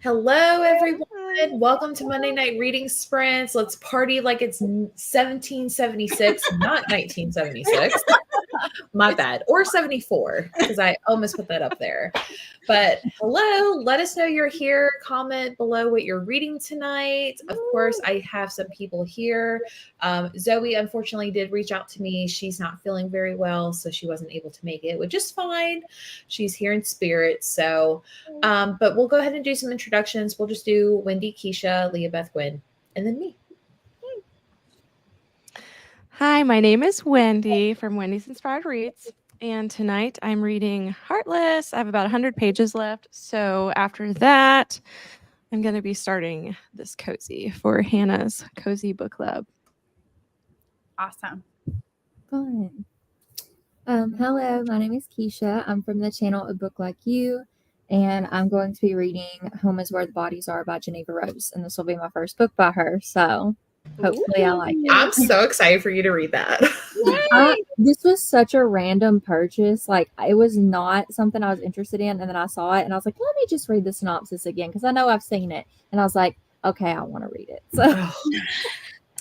Hello, everyone. Welcome to Monday Night Reading Sprints. Let's party like it's 1776, not 1976. My bad. Or 74, because I almost put that up there. But hello, let us know you're here. Comment below what you're reading tonight. Of course, I have some people here. Zoe, unfortunately, did reach out to me. She's not feeling very well, so she wasn't able to make it, which is fine. She's here in spirit. So, but we'll go ahead and do some introductions. We'll just do Wendy, Keisha, Leah Beth, Gwen, and then me. Hi, my name is Wendy from Wendy's Inspired Reads, and tonight I'm reading Heartless. I have about 100 pages left, so after that, I'm going to be starting this cozy for Hannah's Cozy Book Club. Awesome. Fun. Hello, my name is Keisha. I'm from the channel A Book Like You, and I'm going to be reading Home is Where the Bodies Are by Geneva Rose, and this will be my first book by her, so hopefully I like it. I'm so excited for you to read that. This was such a random purchase. Like, it was not something I was interested in, and then I saw it, and I was like, let me just read the synopsis again, because I know I've seen it, and I was like, okay, I want to read it. So.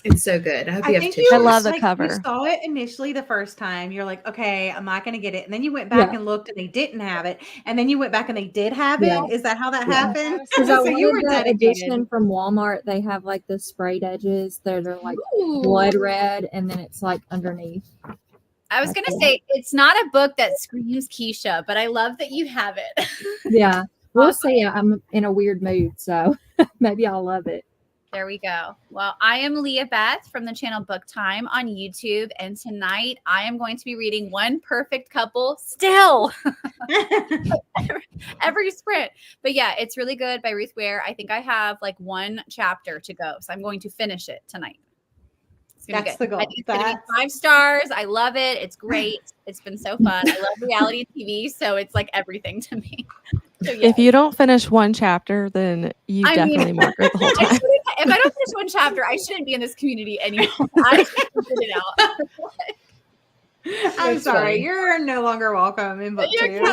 It's so good. I hope you have think tissue. I love the cover. You saw it initially the first time. You're like, okay, I'm not going to get it. And then you went back and looked and they didn't have it. And then you went back and they did have it. Is that how that happened? Because So you were that edition from Walmart. They have like the sprayed edges that are like blood red, and then it's like underneath. I was going to say, it's not a book that screams Keisha, but I love that you have it. Yeah. We'll see. I'm in a weird mood, so maybe I'll love it. There we go. Well, I am Leah Beth from the channel Book Time on YouTube. And tonight I am going to be reading One Perfect Couple still every sprint. But yeah, it's really good by Ruth Ware. I think I have like one chapter to go. So I'm going to finish it tonight. That's the goal. It's going to be 5 stars. I love it. It's great. It's been so fun. I love reality TV. So it's like everything to me. So, yeah. If you don't finish one chapter, then you definitely mark it the whole time. If I don't finish one chapter, I shouldn't be in this community anymore. I can't get it out. I'm sorry. Funny. You're no longer welcome in BookTube.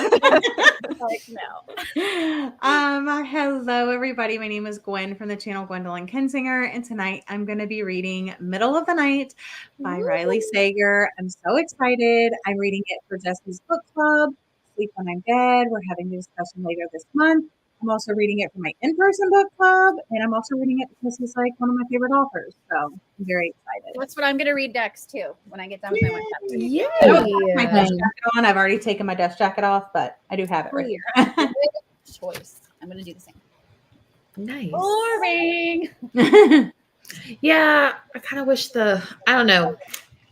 Like, no. Hello, everybody. My name is Gwen from the channel Gwendolyn Kinsinger, and tonight I'm going to be reading Middle of the Night by Riley Sager. I'm so excited. I'm reading it for Jessie's Book Club. Sleep When I'm Dead. We're having a discussion later this month. I'm also reading it for my in-person book club, and I'm also reading it because he's like one of my favorite authors. So I'm very excited. That's what I'm going to read next too when I get done with my one chapter. Yeah. I don't have my desk jacket on. I've already taken my desk jacket off, but I do have it right here. Choice. I'm going to do the same. Nice. Boring. Yeah, I kind of wish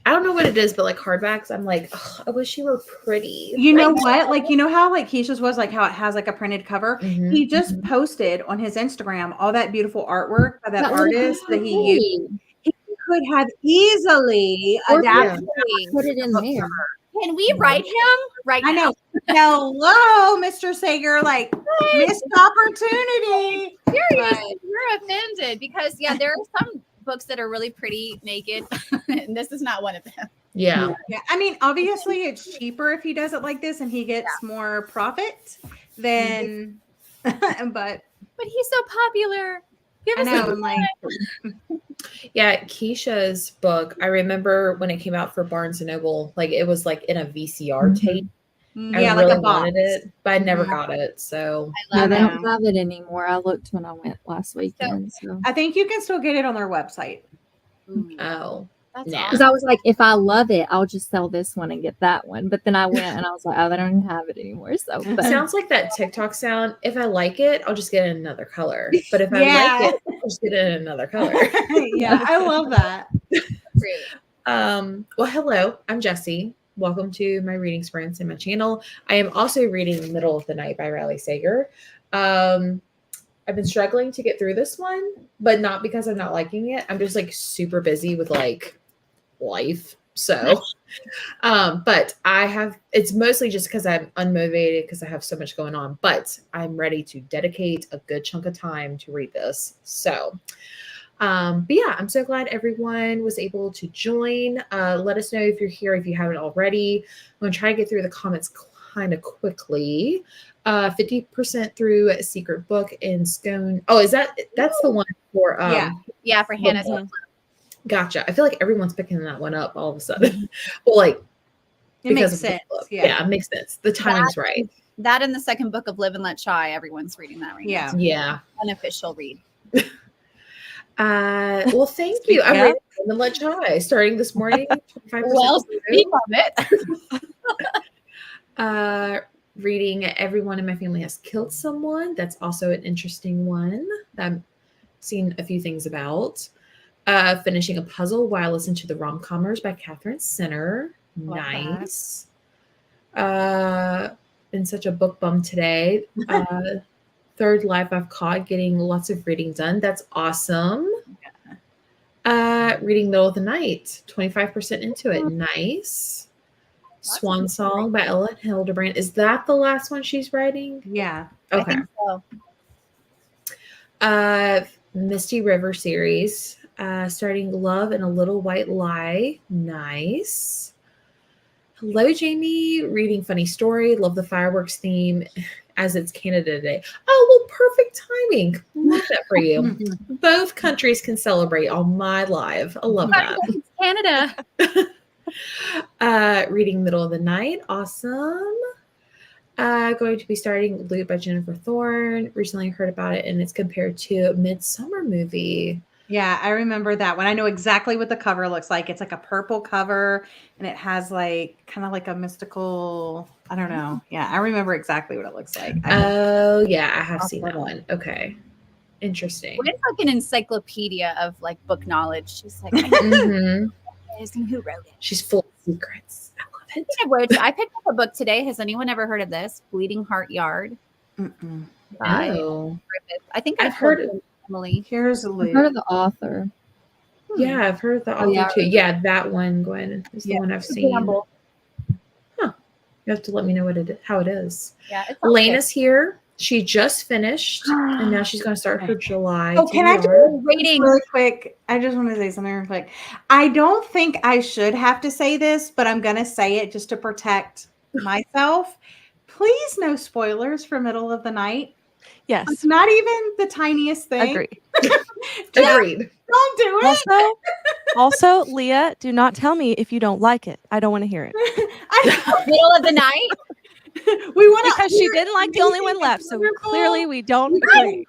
I don't know what it is, but like hardbacks, I'm like, I wish you were pretty. You know what? Like, you know how like Keisha's was like how it has like a printed cover? Mm-hmm. He just posted on his Instagram all that beautiful artwork by that artist that he used. He could have easily adapted. Put it in there. Can we write him right now? I know. Hello, Mr. Sager. Like, missed opportunity. Seriously, you're offended because there are some books that are really pretty naked, and this is not one of them. Yeah. I mean, obviously it's cheaper if he does it like this and he gets more profit than but he's so popular. I know, I'm like yeah, Keisha's book, I remember when it came out for Barnes and Noble, like it was like in a VCR tape. Yeah, I really like a box. wanted it, but I never got it. So they don't have it anymore. I looked when I went last weekend. So I think you can still get it on their website. Oh, that's because I was like, if I love it, I'll just sell this one and get that one. But then I went and I was like, they don't have it anymore. So sounds like that TikTok sound. If I like it, I'll just get it in another color. But if I like it, I'll just get it in another color. Yeah, I love that. Well, hello, I'm Jessie. Welcome to my reading sprints in my channel. I am also reading Middle of the Night by Riley Sager. I've been struggling to get through this one, but not because I'm not liking it. I'm just like super busy with like life. So, but it's mostly just because I'm unmotivated because I have so much going on, but I'm ready to dedicate a good chunk of time to read this. So, but yeah, I'm so glad everyone was able to join. Let us know if you're here, if you haven't already. I'm going to try to get through the comments kind of quickly. 50% through Secret Book and Scone. Oh, that's the one for Yeah. Yeah, for Hannah's. Mhm. Gotcha. I feel like everyone's picking that one up all of a sudden. Well, like It makes of book sense. club. Yeah. It makes sense. The timing's right. That and the second book of Live and Let Shy. Everyone's reading that right Yeah. now. Yeah. Unofficial read. Well, thank you. I'm Yeah. reading Live and Let Shy starting this morning. 25% Well, through. speak of it. Reading Everyone in My Family Has Killed Someone. That's also an interesting one that I've seen a few things about. Finishing a puzzle while listening to the Rom-Commers by Catherine Sinner. Love that. Nice. Been such a book bum today. Third life I've caught, getting lots of reading done. That's awesome. Reading Middle of the Night, 25% into it. Nice. Lots of Swan good Song by Ella Hildebrand. Is that the last one she's writing? Yeah. I Okay. think so. Misty River series. Starting Love and a Little White Lie. Nice. Hello, Jamie. Reading Funny Story. Love the fireworks theme as it's Canada Day. Oh, well, perfect timing. Love that for you. Both countries can celebrate on my live. I love that. Canada. Reading Middle of the Night. Awesome. Going to be starting Loot by Jennifer Thorne. Recently heard about it, and it's compared to Midsummer movie. Yeah, I remember that one. I know exactly what the cover looks like. It's like a purple cover and it has like kind of like a mystical, I don't know. Yeah, I remember exactly what it looks like. Oh, yeah, I have I'll seen put that it. one. Okay. Interesting. We're like an encyclopedia of like book knowledge. She's like, I Mhm. guess and who wrote it. She's full of secrets. I love it. Speaking of which, I picked up a book today. Has anyone ever heard of this? Bleeding Heart Yard Mm-mm. by Oh. Griffith. I think I've heard of Emily. Here's a I've heard of loop. the author. Yeah, I've heard the author yeah. too. Yeah, that one, Gwen, is the Yeah. one I've It's a seen. gamble. You have to let me know how it is. Yeah, it's okay. Lena's here. She just finished, and now she's going to start her July. Oh, can I TBR. Rating. Really quick, I just want to say something real quick. I don't think I should have to say this, but I'm going to say it just to protect myself. Please, no spoilers for Middle of the Night. Yes. It's not even the tiniest thing. Agree. Agreed. Don't do it. Also, Leah, do not tell me if you don't like it. I don't want to hear it. Middle of the night. We want Because she didn't like the only one left. So clearly we don't agree.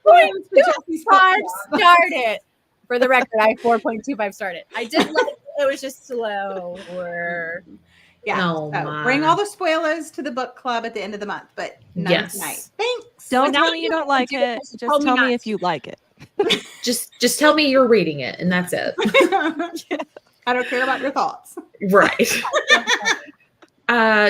4.25 started. For the record, I 4.25 started. I did like it was just slower. Yeah. Oh, so my. bring all the spoilers to the book club at the end of the month, but none Yes. tonight. Thanks. Don't now tell me you don't like do it. this, Just tell me tell me not if you like it. Just tell me you're reading it, and that's it. I don't care about your thoughts. Right.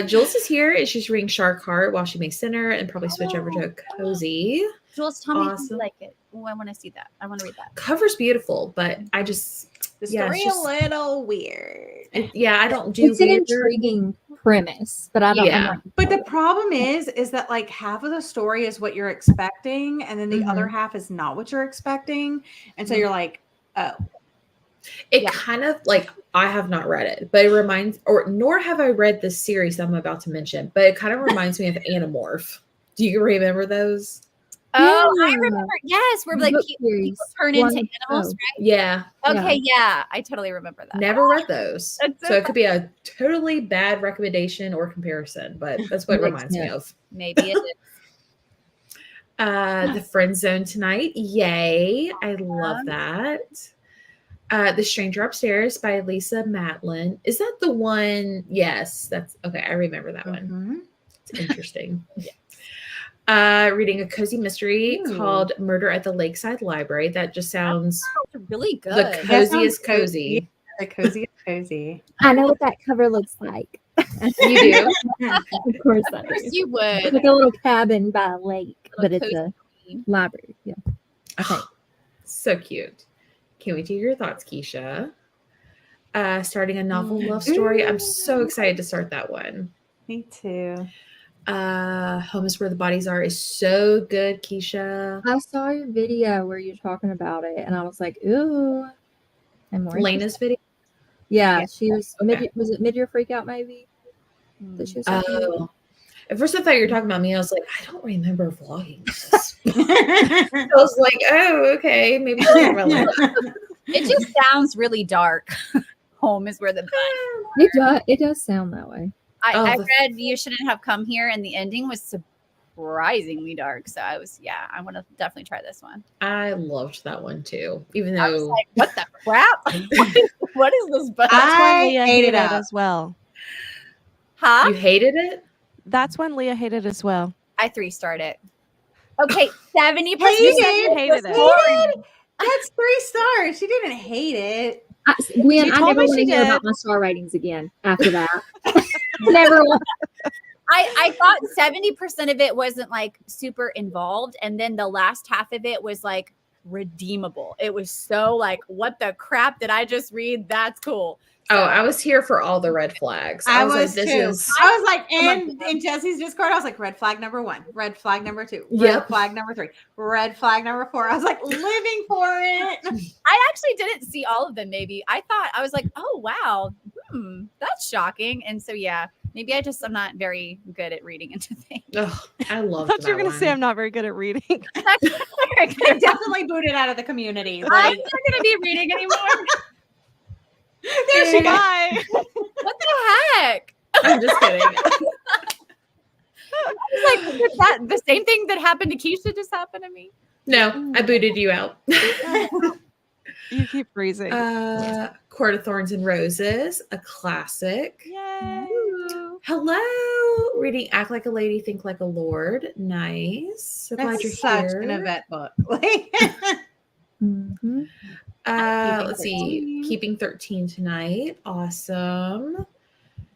Jules is here, and she's reading Shark Heart while she makes dinner, and probably switch over to a cozy. Jules, tell me if Awesome. you like it. Oh, I want to see that. I want to read that. Cover's beautiful, but I just The Yeah, it's story just- a little weird. I don't do It's an weird. intriguing premise, but I don't. Yeah. I'm not But the problem is that like half of the story is what you're expecting, and then the other half is not what you're expecting, and so you're like, oh, It Yeah. kind of like I have not read it, but it reminds, or nor have I read this series I'm about to mention, but it kind of reminds me of Animorph. Do you remember those? Oh, I Yeah. remember. Yes, we're like Book people series. turn One into animals, show. Yeah, right? Okay, yeah, I totally remember that. never read those. That's So it could be a totally bad recommendation or comparison, but that's what it Makes reminds me sense. of. Maybe it is. The Friend Zone tonight. Yay. I love that. The Stranger Upstairs by Lisa Matlin. Is that the one? Yes, that's okay. I remember that one. mhm. It's interesting. Reading a cozy mystery Ooh. called Murder at the Lakeside Library. That just sounds It's really good. the That coziest sounds cozy. The cozy is cozy. I know what that cover looks like. You do? Of course, I Of course do. you It's would. like a little cabin by a lake, but it's cozy a queen. library. Yeah. Okay. So cute. Can't wait to hear your thoughts, Keisha. Starting a novel love story. I'm so excited to start that one. Me too. Home is Where the Bodies Are is so good, Keisha. I saw your video where you're talking about it, and I was like, ooh. I'm more Lena's interested. video. Yeah, Yeah. she was. Okay. Was it mid-year freakout? Maybe that she was talking about? Oh, At first, I thought you were talking about me. I was like, I don't remember vlogging this. I was like, oh, okay, maybe she didn't really. It just sounds really dark. Home is where the It does sound that way. I read You Shouldn't Have Come Here, and the ending was surprisingly dark. So I want to definitely try this one. I loved that one too, even I was though like, what the crap? What is this book? That's I when Leah ate it hated it up. as well. Huh? you hated it. That's when Leah hated as well. I 3-starred it. Okay, 70%. You said you hated it. That's 3 stars. She didn't hate it. Gwen, She I told never me want she to hear about did. my star ratings again after that. Never want. I thought 70% of it wasn't like super involved, and then the last half of it was like redeemable. It was so like, what the crap did I just read? That's cool. Oh, I was here for all the red flags. I was like, was this too. is I was like, and in Jesse's Discord, I was like, red flag number 1, red flag number 2, red Yep. flag number 3, red flag number 4. I was like, living for it. I actually didn't see all of them. Maybe I was like, oh wow, that's shocking. And so yeah, maybe I'm not very good at reading into things. oh, I I love thought that you were going to say one. I'm not very good at reading. I definitely booted out of the community. I'm Like, not gonna be reading anymore. there she goes. Bye. What the heck? I'm just kidding. I was like, did that the same thing that happened to Keisha just happened to me? No, I booted you out. You keep freezing. Court of Thorns and Roses, a classic. Yay. Hello, reading Act Like a Lady, Think Like a Lord. Nice. So glad That's you're such here. an event book. Mhm. Let's see. Keeping 13 tonight. Awesome.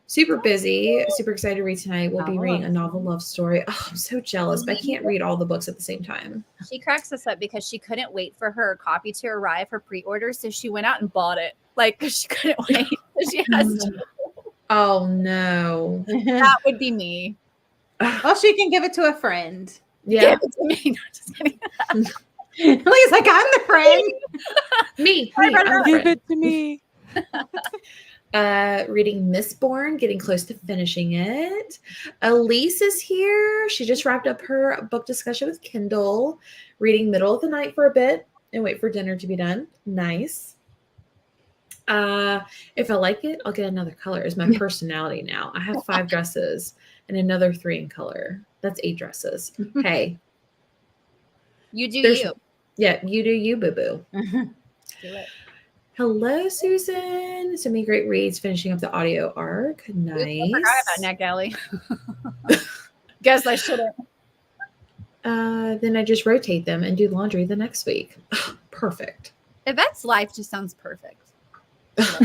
Super busy. Super excited to read tonight. We'll be Novel reading love a novel love story. Oh, I'm so jealous, but I can't read all the books at the same time. She cracks us up because she couldn't wait for her copy to arrive for pre-order, so she went out and bought it. Like, 'cause she couldn't wait. So she has to. Oh no. That would be me. Well, she can give it to a friend. Yeah. Give it to me. No, just kidding. Leah's like, I'm the friend. Me. I'm the Give friend. it to me. Reading Mistborn, getting close to finishing it. Elise is here. She just wrapped up her book discussion with Kindle, reading Middle of the Night for a bit and wait for dinner to be done. Nice. If I like it, I'll get another color. It's my personality now. I have 5 dresses and another 3 in color. That's 8 dresses. Hey, You do There's- you. yeah, you do you, boo-boo. Do it. Hello, Susan. So many great reads, finishing up the audio arc. Nice. I forgot about Neck Alley. Guess I shouldn't. Then I just rotate them and do laundry the next week. Perfect. Yvette's life just sounds perfect.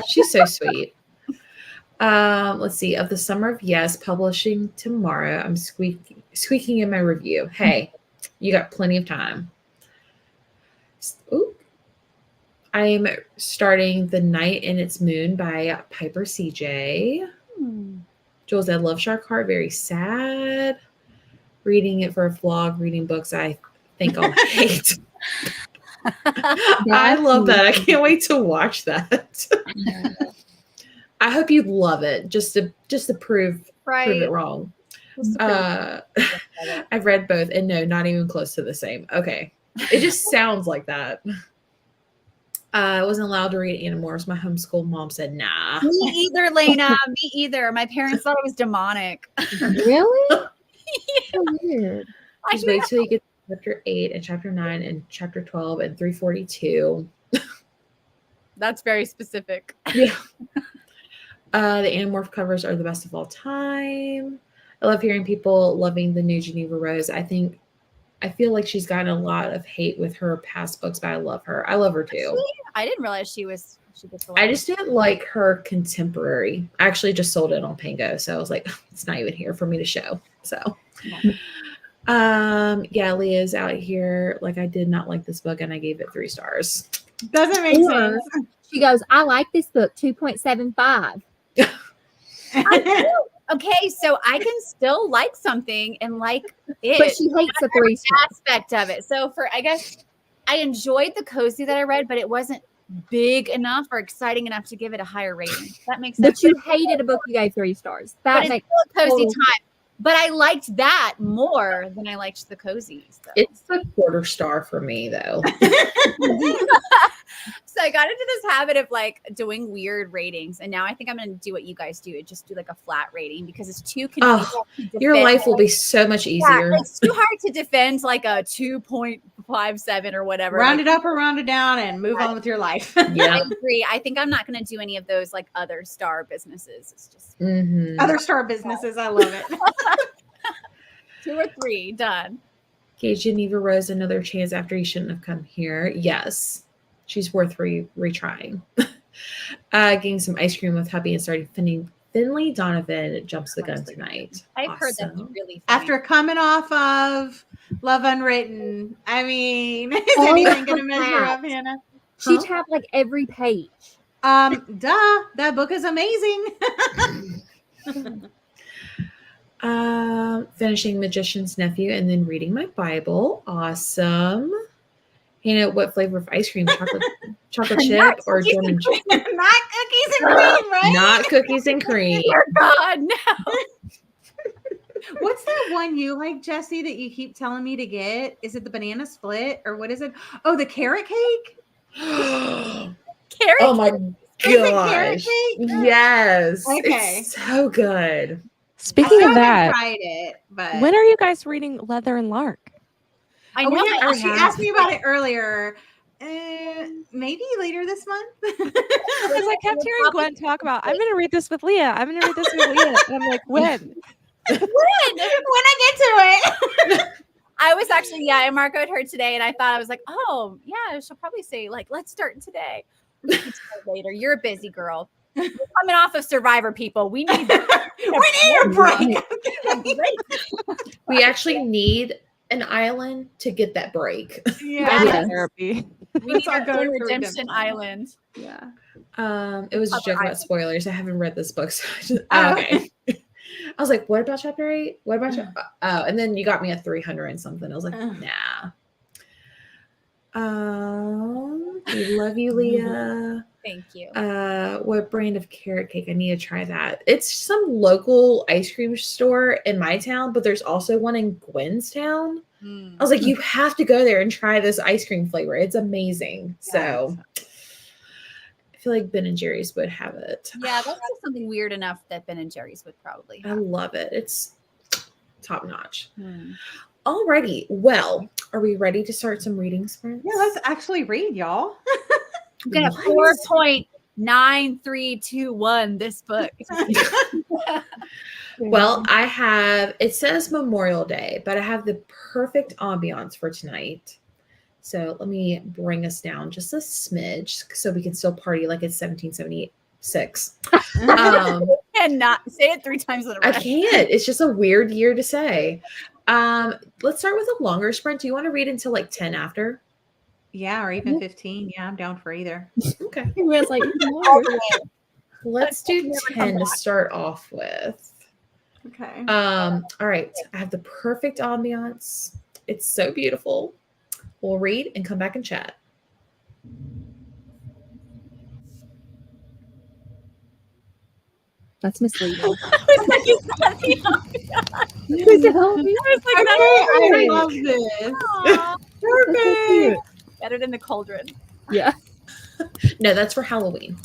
She's so sweet. Let's see. Of the Summer of Yes, publishing tomorrow. I'm squeaking in my review. Hey, you got plenty of time. Ooh. I am starting The Night and Its Moon by Piper CJ. Jules, I love Shark Heart. Very sad. Reading it for a vlog, reading books I think I'll hate. I love that. I can't wait to watch that. I hope you love it just to prove Right. it wrong. I've read both and no, not even close to the same. Okay. It just sounds like that. I wasn't allowed to read Animorphs. My homeschool mom said, nah. Me either, Lena. Me either. My parents thought it was demonic. Really? So weird. I Just wait till you get to chapter 8 and chapter 9 and chapter 12 and 342. That's very specific. Yeah. The Animorph covers are the best of all time. I love hearing people loving the new Geneva Rose. I feel like she's gotten a lot of hate with her past books, but I love her. I love her too. I didn't realize she gets a lot. I just didn't like her contemporary. I actually just sold it on Pango, so I was like, it's not even here for me to show. So, yeah, Leah's out here. Like, I did not like this book, and I gave it 3 stars. Doesn't make Or sense. she goes, I like this book, 2.75. Okay, so I can still like something and like it. But she hates the 3 stars. aspect of it. So I guess I enjoyed the cozy that I read, but it wasn't big enough or exciting enough to give it a higher rating. That makes sense. But you hated a book you gave 3 stars. But That it's makes still a cozy total- time. But I liked that more than I liked the cozies. Though. It's a quarter star for me, though. So I got into this habit of like doing weird ratings, and now I think I'm going to do what you guys do, and just do like a flat rating because it's too convenient. Oh, your life will be so much easier. Yeah, it's too hard to defend like a 2.57 or whatever. Round it up or round it down and move on with your life. Yeah. I agree. I think I'm not going to do any of those like other star businesses. It's just Mhm. Other star businesses. I love it. 2 or 3 done. Gave Geneva Rose another chance after he shouldn't have come here. Yes, she's worth retrying. Getting some ice cream with hubby and starting Finley Donovan jumps the gun tonight. I've heard that's Awesome. really funny. After coming off of Love Unwritten, I mean, is Oh, anything going to measure crap. up, Hannah? She Huh? tapped like every page. Duh, that book is amazing. Finishing Magician's Nephew and then reading my Bible. Awesome. Hannah, what flavor of ice cream? Chocolate chip or German chip? Not cookies and cream, right? Not cookies and cream. Dear God, no. What's that one you like, Jesse, that you keep telling me to get? Is it the banana split or what is it? Oh, the carrot cake? Oh Carrot. my carrot gosh. cake? Yes. Okay. It's so good. Speaking of I haven't that, tried it, but when are you guys reading Leather and Lark? I Oh, know. yeah, she have. asked me about it earlier. Maybe later this month. Because I kept hearing Gwen talk about, I'm going to read this with Leah. I'm going to read this with Leah. And I'm like, when? when I get to it. I was actually, I marcoed her today, and I thought, I was like, oh, yeah, she'll probably say, like, let's start today. Later. You're a busy girl. We're coming off of Survivor, people. We need We need a break. We actually need an island to get that break. Yeah. Yeah. Therapy. We need our our go-to Redemption redemption. Island. Yeah. It was a Other joke about island. spoilers. I haven't read this book. So Oh. okay. I was like, what about chapter 8? What about oh, and then you got me at 300 and something. I was like, nah. We love you, Leah. Thank you. What brand of carrot cake? I need to try that. It's some local ice cream store in my town, but there's also one in Gwen's town. Mm. I was like, you have to go there and try this ice cream flavor. It's amazing. So I feel like Ben and Jerry's would have it. Yeah, that's just something weird enough that Ben and Jerry's would probably I have. love it. It's top notch. Hmm. Alrighty. Well, are we ready to start some reading sprints? Yeah, let's actually read, y'all. I'm gonna What? 4.9321 this book. Well, I have, it says Memorial Day, but I have the perfect ambiance for tonight. So let me bring us down just a smidge so we can still party like it's 1776. And not say it 3 times in a row. I can't. It's just a weird year to say. Let's start with a longer sprint. Do you want to read until like 10 after? Yeah, or even 15. Yeah, I'm down for either. Okay. It was like, Let's do 10 to start off with. Okay. All right. I have the perfect ambiance. It's so beautiful. We'll read and come back and chat. that's misleading. It's like you got the I love this. Aw, Perfect. better than the cauldron. Yeah. No, that's for Halloween.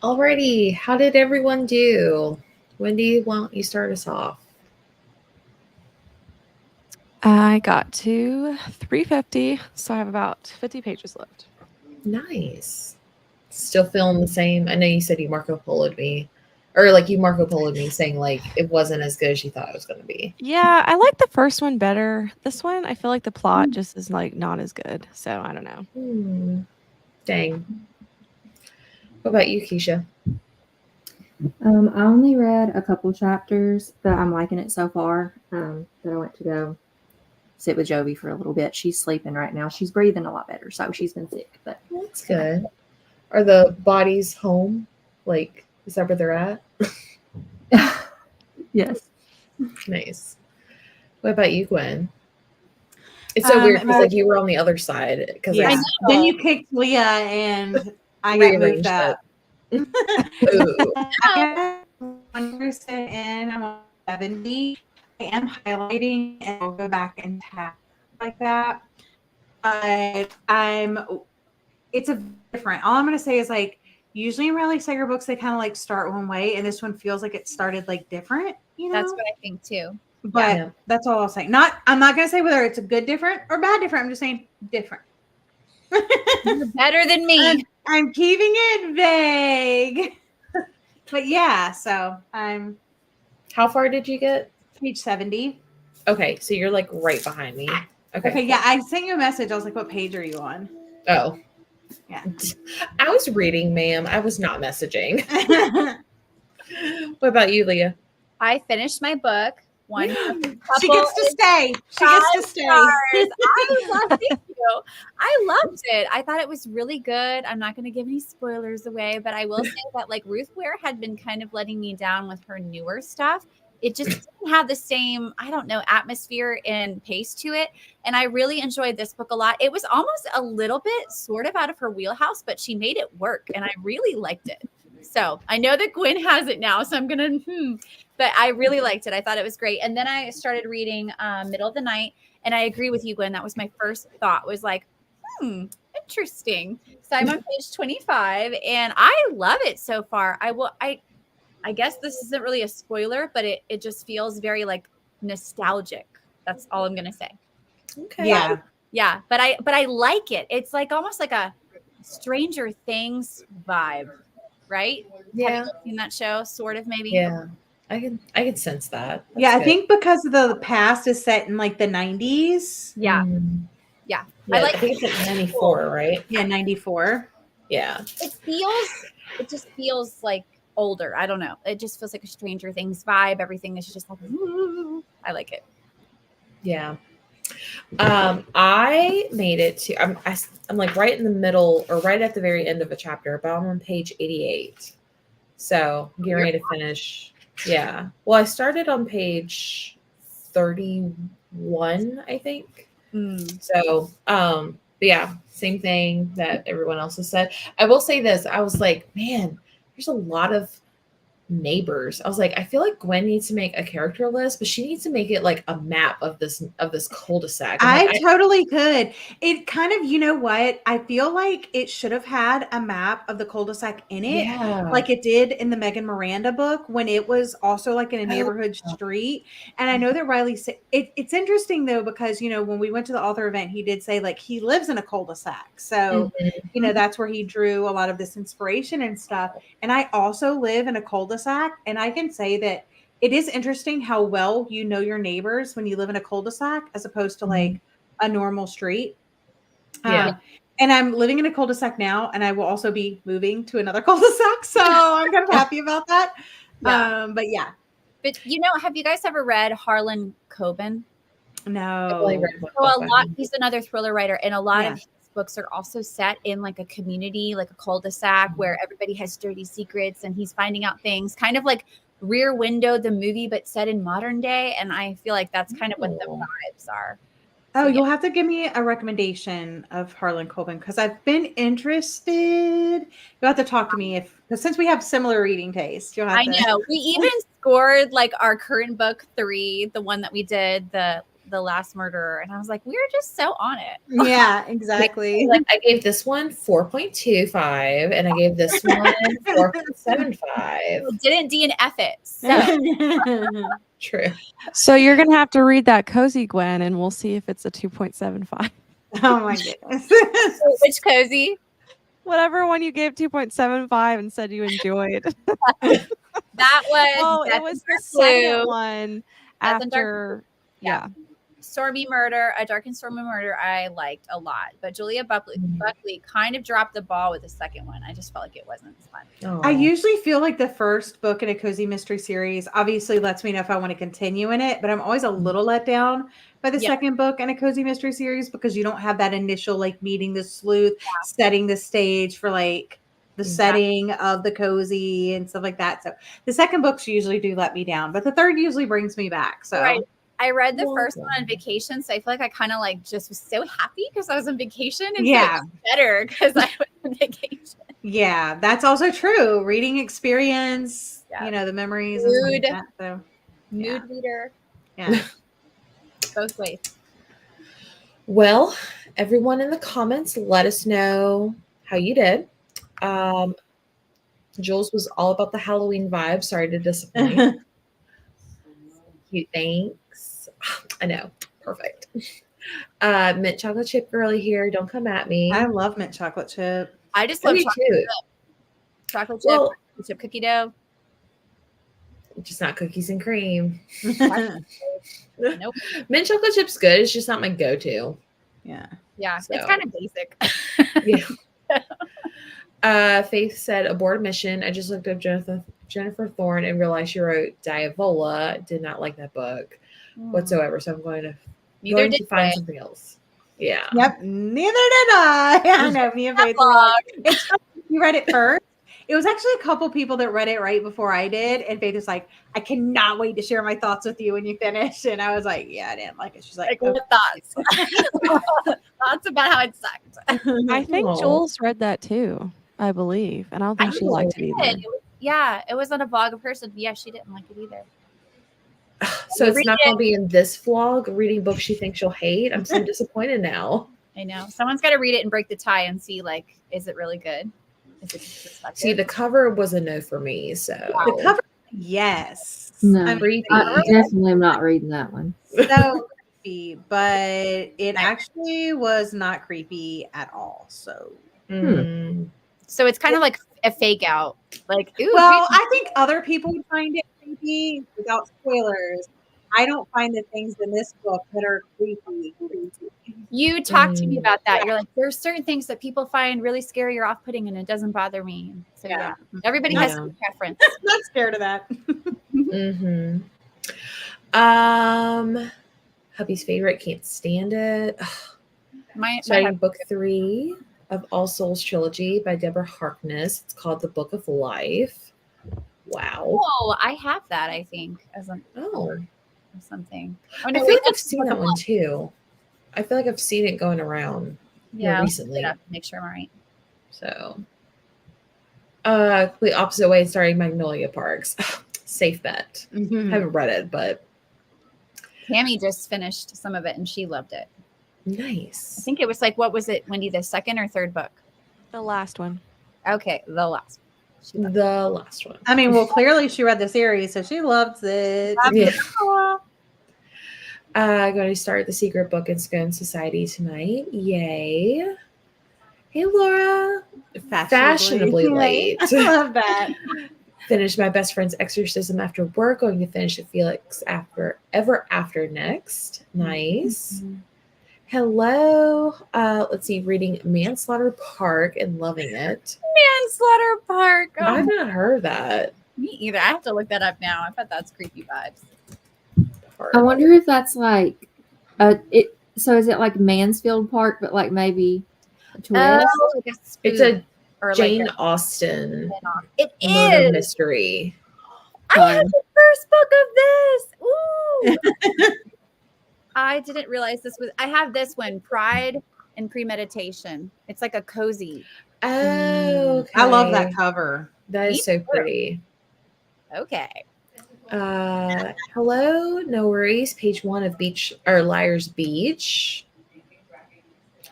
Alrighty, how did everyone do? Wendy, why don't you start us off? I got to 350, so I have about 50 pages left. Nice. Still feeling the same. I know you said you Marco Polo'd me, or like you Marco Polo'd me, saying like it wasn't as good as you thought it was going to be. Yeah, I like the first one better. This one, I feel like the plot just is like not as good. So I don't know. Dang. What about you, Keisha? I only read a couple chapters, but I'm liking it so far. That I went to go sit with Jovi for a little bit. She's sleeping right now. She's breathing a lot better, so she's been sick. But That's good. Are the bodies home? Like, is that where they're at? yes. Nice. What about you, Gwen? It's so weird because like you were on the other side because Yeah. Then you picked Leah, and I got moved up. I am 1% in. I'm on 70. I am highlighting, and I'll go back and tap like that. But it's a different. All I'm going to say is like usually in Riley Sager books they kind of like start one way, and this one feels like it started like different. You know, That's what I think too. but that's all I'll say. I'm not going to say whether it's a good different or bad different. I'm just saying different. You're better than me. I'm keeping it vague. But yeah, so I'm How far did you get? page 70. Okay, so you're like right behind me. Okay, yeah, I sent you a message. I was like, what page are you on? Oh. Yeah. I was reading, ma'am. I was not messaging. What about you, Leah? I finished my book. One She gets to stay. She gets to stay. Thank you. I loved it. I thought it was really good. I'm not going to give any spoilers away, but I will say that like Ruth Ware had been kind of letting me down with her newer stuff. It just didn't have the same, I don't know, atmosphere and pace to it. And I really enjoyed this book a lot. It was almost a little bit sort of out of her wheelhouse, but she made it work. And I really liked it. So I know that Gwen has it now, so I'm going to, but I really liked it. I thought it was great. And then I started reading Middle of the Night. And I agree with you, Gwen. That was my first thought was like, interesting. So I'm on page 25 and I love it so far. I guess this isn't really a spoiler, but it just feels very like nostalgic. That's all I'm going to say. Okay. Yeah. Yeah. But I like it. It's like almost like a Stranger Things vibe, right? Yeah. Have you seen that show? Sort of, maybe. Yeah. I can sense that. That's Yeah, good. I think because the past is set in like the 90s. Yeah. Yeah, I like I think it's like 94, right? Yeah, 94. Yeah. It just feels like older. I don't know. It just feels like a Stranger Things vibe. Everything is just like, I like it. Yeah. I made it to I'm like right in the middle or right at the very end of a chapter, but I'm on page 88. So I'm getting ready to finish. Yeah. Well, I started on page 31, I think. So, but yeah, same thing that everyone else has said. I will say this. I was like, man, there's a lot of neighbors. I was like, I feel like Gwen needs to make a character list, but she needs to make it like a map of this cul-de-sac. I Like, totally could. It kind of, you know what? I feel like it should have had a map of the cul-de-sac in it, yeah. like it did in the Megan Miranda book when it was also like in a neighborhood street. And I know that Riley said it's interesting though, because, you know, when we went to the author event, he did say like he lives in a cul-de-sac. So, you know, that's where he drew a lot of this inspiration and stuff. And I also live in a cul-de-sac, and I can say that it is interesting how well you know your neighbors when you live in a cul-de-sac as opposed to like a normal street. Yeah. And I'm living in a cul-de-sac now, and I will also be moving to another cul-de-sac. So I'm kind of happy about that. Yeah. But yeah. But you know, have you guys ever read Harlan Coben? No. He's another thriller writer, and a lot of his books are also set in like a community, like a cul-de-sac where everybody has dirty secrets and he's finding out things, kind of like Rear Window, the movie, but set in modern day. And I feel like that's kind of what the vibes are. Oh, you'll have to give me a recommendation of Harlan Coben because I've been interested. You'll have to talk to me because since we have similar reading tastes, you'll have I know. We even scored like our current book 3, the one that we did, the The Last Murderer, and I was like, we were just so on it. Yeah, exactly. Like I gave this one 4.25 and I gave this one 4.75. We didn't DNF it. So True. So you're gonna have to read that cozy, Gwen, and we'll see if it's a 2.75. Oh my goodness. which cozy? Whatever one you gave 2.75 and said you enjoyed. That was Oh, Death it was and the Dark second Blue, one Death and Dark after. Yeah. Yeah. Stormy Murder, A Dark and Stormy Murder. I liked a lot, but Julia Buckley kind of dropped the ball with the second one. I just felt like it wasn't as fun. I usually feel like the first book in a cozy mystery series obviously lets me know if I want to continue in it, but I'm always a little let down by the Yeah. second book in a cozy mystery series because you don't have that initial like meeting the sleuth, setting the stage for like the setting of the cozy and stuff like that. So the second books usually do let me down, but the third usually brings me back. So Right. I read the Well first one on done. vacation, so I feel like I kind of like just was so happy because I was on vacation, and Yeah. so it was better because I was on vacation. yeah, that's also true. Reading experience, Yeah. you know, the memories and stuff like Mood. that. So Mood reader, yeah. both ways. Well, everyone in the comments, let us know how you did. Jules was all about the Halloween vibe. Sorry to disappoint. Cute, thanks. I know. Perfect. Mint chocolate chip girly here. Don't come at me. I love mint chocolate chip. I just I love do chocolate too. chip, Well, chip cookie dough. just not cookies and cream. Nope. Mint chocolate chip's good. It's just not my go-to. yeah. Yeah, So- it's kind of basic. Yeah. Faith said abort mission. I just looked up Jennifer Thorne and realized she wrote Diavola. Did not like that book whatsoever. So I'm going Neither to did find Faye. something else. Yeah. Yep. Neither did I. I know. Me and Faith were like, it's funny, you read it first. It was actually a couple people that read it right before I did. And Faith was like, I cannot wait to share my thoughts with you when you finish. And I was like, yeah, I didn't like it. She's like, Like, what thoughts? Thoughts about how it sucked. I think Aw. Jules read that too, I believe. And I don't think she liked it either. It was on a vlog of hers, and yeah, she didn't like it either. So it's Read not it. going to be in this vlog, reading books she thinks you'll hate. I'm so disappointed now. I know. Someone's got to read it and break the tie and see, like, is it really good? Is it perspective? See, the cover was a no for me. So the cover, yes. No. I mean, creepy. I definitely am not reading that one. so creepy, but it actually was not creepy at all. So, Mm. So it's kind of like a fake out. Like, ooh, well, I think other people would find it creepy without spoilers. I don't find the things in this book that are creepy. you talked to me about that. You're like, there's certain things that people find really scary or off-putting, and it doesn't bother me. And so yeah, everybody has Yeah. a preference. I'm not scared of that. Mm-hmm. Hubby's favorite, can't stand it. My Starting book 3 of All Souls trilogy by Deborah Harkness. It's called The Book of Life. Wow. oh, I have that. I think as a Oh, or something. Oh, I no, feel wait, like I've that's seen Book that of one Life. too. I feel like I've seen it going around Yeah, I'll recently. look it up, make sure I'm right. So, complete opposite way, starting Magnolia Parks. Safe bet. Haven't read it, but Tammy just finished some of it and she loved it. I nice. think it was like, what was it, Wendy, the second or third book? The last one. Okay, the last one. She loved The last one. I mean, well, clearly she read the series, so she loves it. Yeah. it. Going to start the Secret Book and Scone Society tonight. Yay. Hey, Laura. Fashionably late. I love that. Finished my best friend's exorcism after work. Going to finish it Felix Ever After next. Nice. Hello. Let's see. Reading Manslaughter Park and loving it. Manslaughter Park. Oh, I've not heard that. me either. I have to look that up now. I bet that's creepy vibes. Park. I wonder if that's like it. So is it like Mansfield Park, but like maybe a twist? like a It's spook a or Jane like Austen it murder is. mystery. I have the first book of this. Ooh. I didn't realize this was. I have this one, Pride and Premeditation. It's like a cozy. Oh, okay. I love that cover. That Me is so too. pretty. Okay. Hello, no worries. Page 1 of Liar's Beach.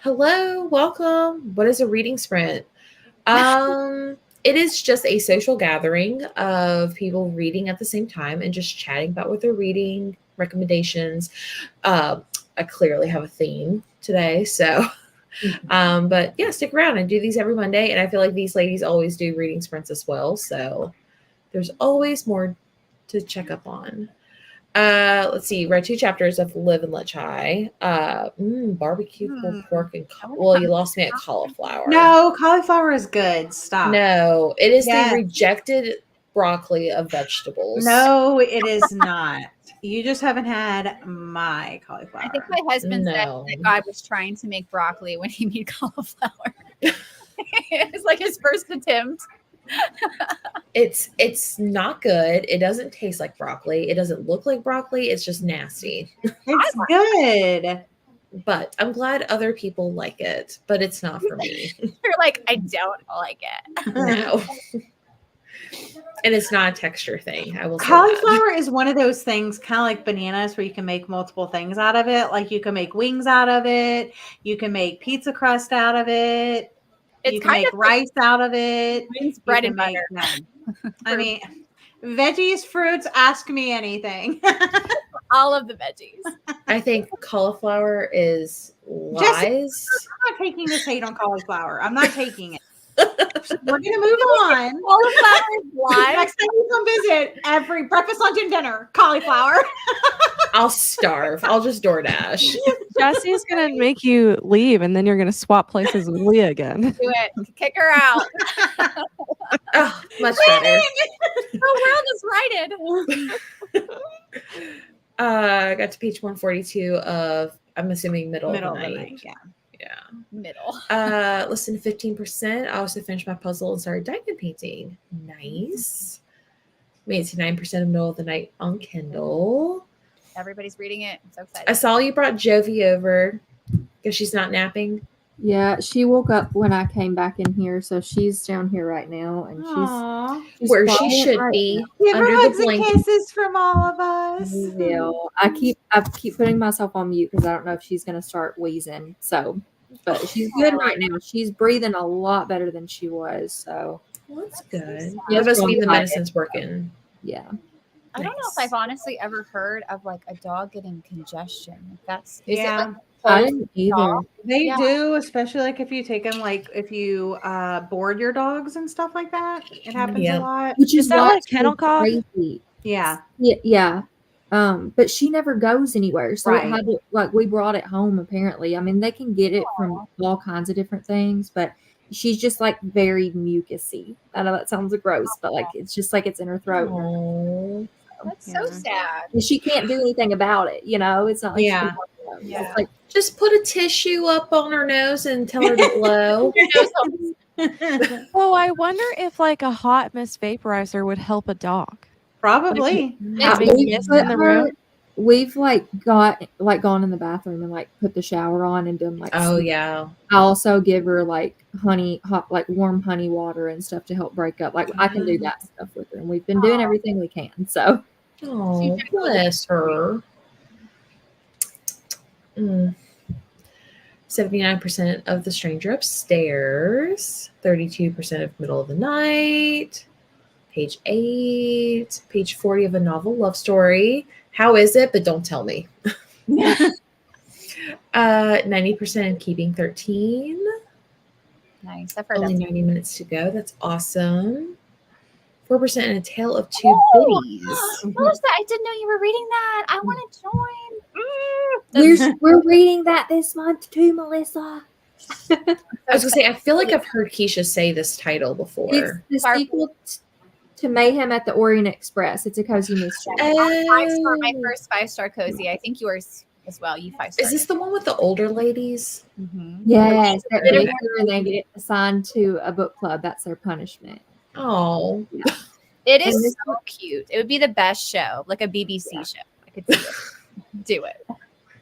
Hello, welcome. What is a reading sprint? It is just a social gathering of people reading at the same time and just chatting about what they're reading, recommendations. I clearly have a theme today, so but yeah, stick around. I do these every Monday, and I feel like these ladies always do reading sprints as well, so there's always more to check up on. Let's see. Read 2 chapters of Live and Let Chai. Barbecue pulled pork and well, you lost me at cauliflower. No, cauliflower is good. Stop. No, it is Yes. the rejected broccoli of vegetables. No, it is not. You just haven't had my cauliflower. I think my husband No. said that God was trying to make broccoli when he made cauliflower. It was like his first attempt. It's not good. It doesn't taste like broccoli. It doesn't look like broccoli. It's just nasty. It's good. But I'm glad other people like it, but it's not for me. You're like, I don't like it. No. And it's not a texture thing. I will say that. Cauliflower is one of those things, kind of like bananas, where you can make multiple things out of it. Like you can make wings out of it. You can make pizza crust out of it. It's You can kind make of rice out of it. It's You bread can and make- butter. no. I mean, veggies, fruits, ask me anything. All of the veggies. I think cauliflower is lies. I'm not taking this hate on cauliflower. I'm not taking it. We're gonna move on. Cauliflower is live. Next time you come visit, every breakfast, lunch, and dinner, cauliflower. I'll starve. I'll just DoorDash. Jesse's gonna make you leave, and then you're gonna swap places with Leah again. Do it. Kick her out. Oh, much better. The world is righted. I got to page 142 of, I'm assuming middle of the night. Yeah. Yeah. Middle. Listen to 15%. I also finished my puzzle and started diamond painting. Nice. Made it to 9% of middle of the night on Kindle. Everybody's reading it. I'm so I excited. saw you brought Jovi over because she's not napping. Yeah, she woke up when I came back in here, so she's down here right now, and Aww. she's Where she quiet should right be, now. Give her under hugs the and blanket. kisses from all of us. We will. I keep putting myself on mute because I don't know if she's gonna start wheezing. So, but she's good right now. She's breathing a lot better than she was. So Well, that's good. Yeah, That must mean the bronchitis. medicine's working. yeah, I don't know if Nice. I've honestly ever heard of like a dog getting congestion. That's is Yeah. it like I close didn't either. dog? They Yeah. do, especially like if you take them, like if you board your dogs and stuff like that. It happens Yeah. a lot. Which is Is that why like it's so kennel cough? crazy. Yeah. Yeah. But she never goes anywhere. So Right. it had to, like we brought it home apparently. I mean, they can get it from all kinds of different things, but she's just like very mucusy. I know that sounds gross, but like it's just like it's in her throat. Oh, That's Yeah. so sad. And she can't do anything about it, you know? It's not like she Yeah. can walk around. Yeah. It's like just put a tissue up on her nose and tell her to blow. Oh, I wonder if like a hot mist vaporizer would help a dog. Probably. Having we've mist put in the her- room. we've gone in the bathroom and like put the shower on and done like Oh sleep. yeah. I also give her like hot warm honey water and stuff to help break up. Like I can do that stuff with her, and we've been doing everything we can. So Oh, bless her. 79% of the stranger upstairs. 32% of middle of the night. Page 8. Page 40 of a novel love story. How is it? But don't tell me. 90% in keeping 13. Nice. I've heard Only that. 90 minutes to go. That's awesome. 4% in a tale of two biddies. Melissa, I didn't know you were reading that. I want to join. we're reading that this month too, Melissa. I was gonna say, I feel like I've heard Keisha say this title It's before. the sequel to Mayhem at the Orient Express. It's a cozy mystery. My first 5-star cozy. I think yours as well. You 5-star. Is this the one with the older ladies? Mhm. Yes, that Bit of- makes her and they get assigned to a book club. That's their punishment. Oh, It And is this so cute. It would be the best show, like a BBC show. I could see it. Do it.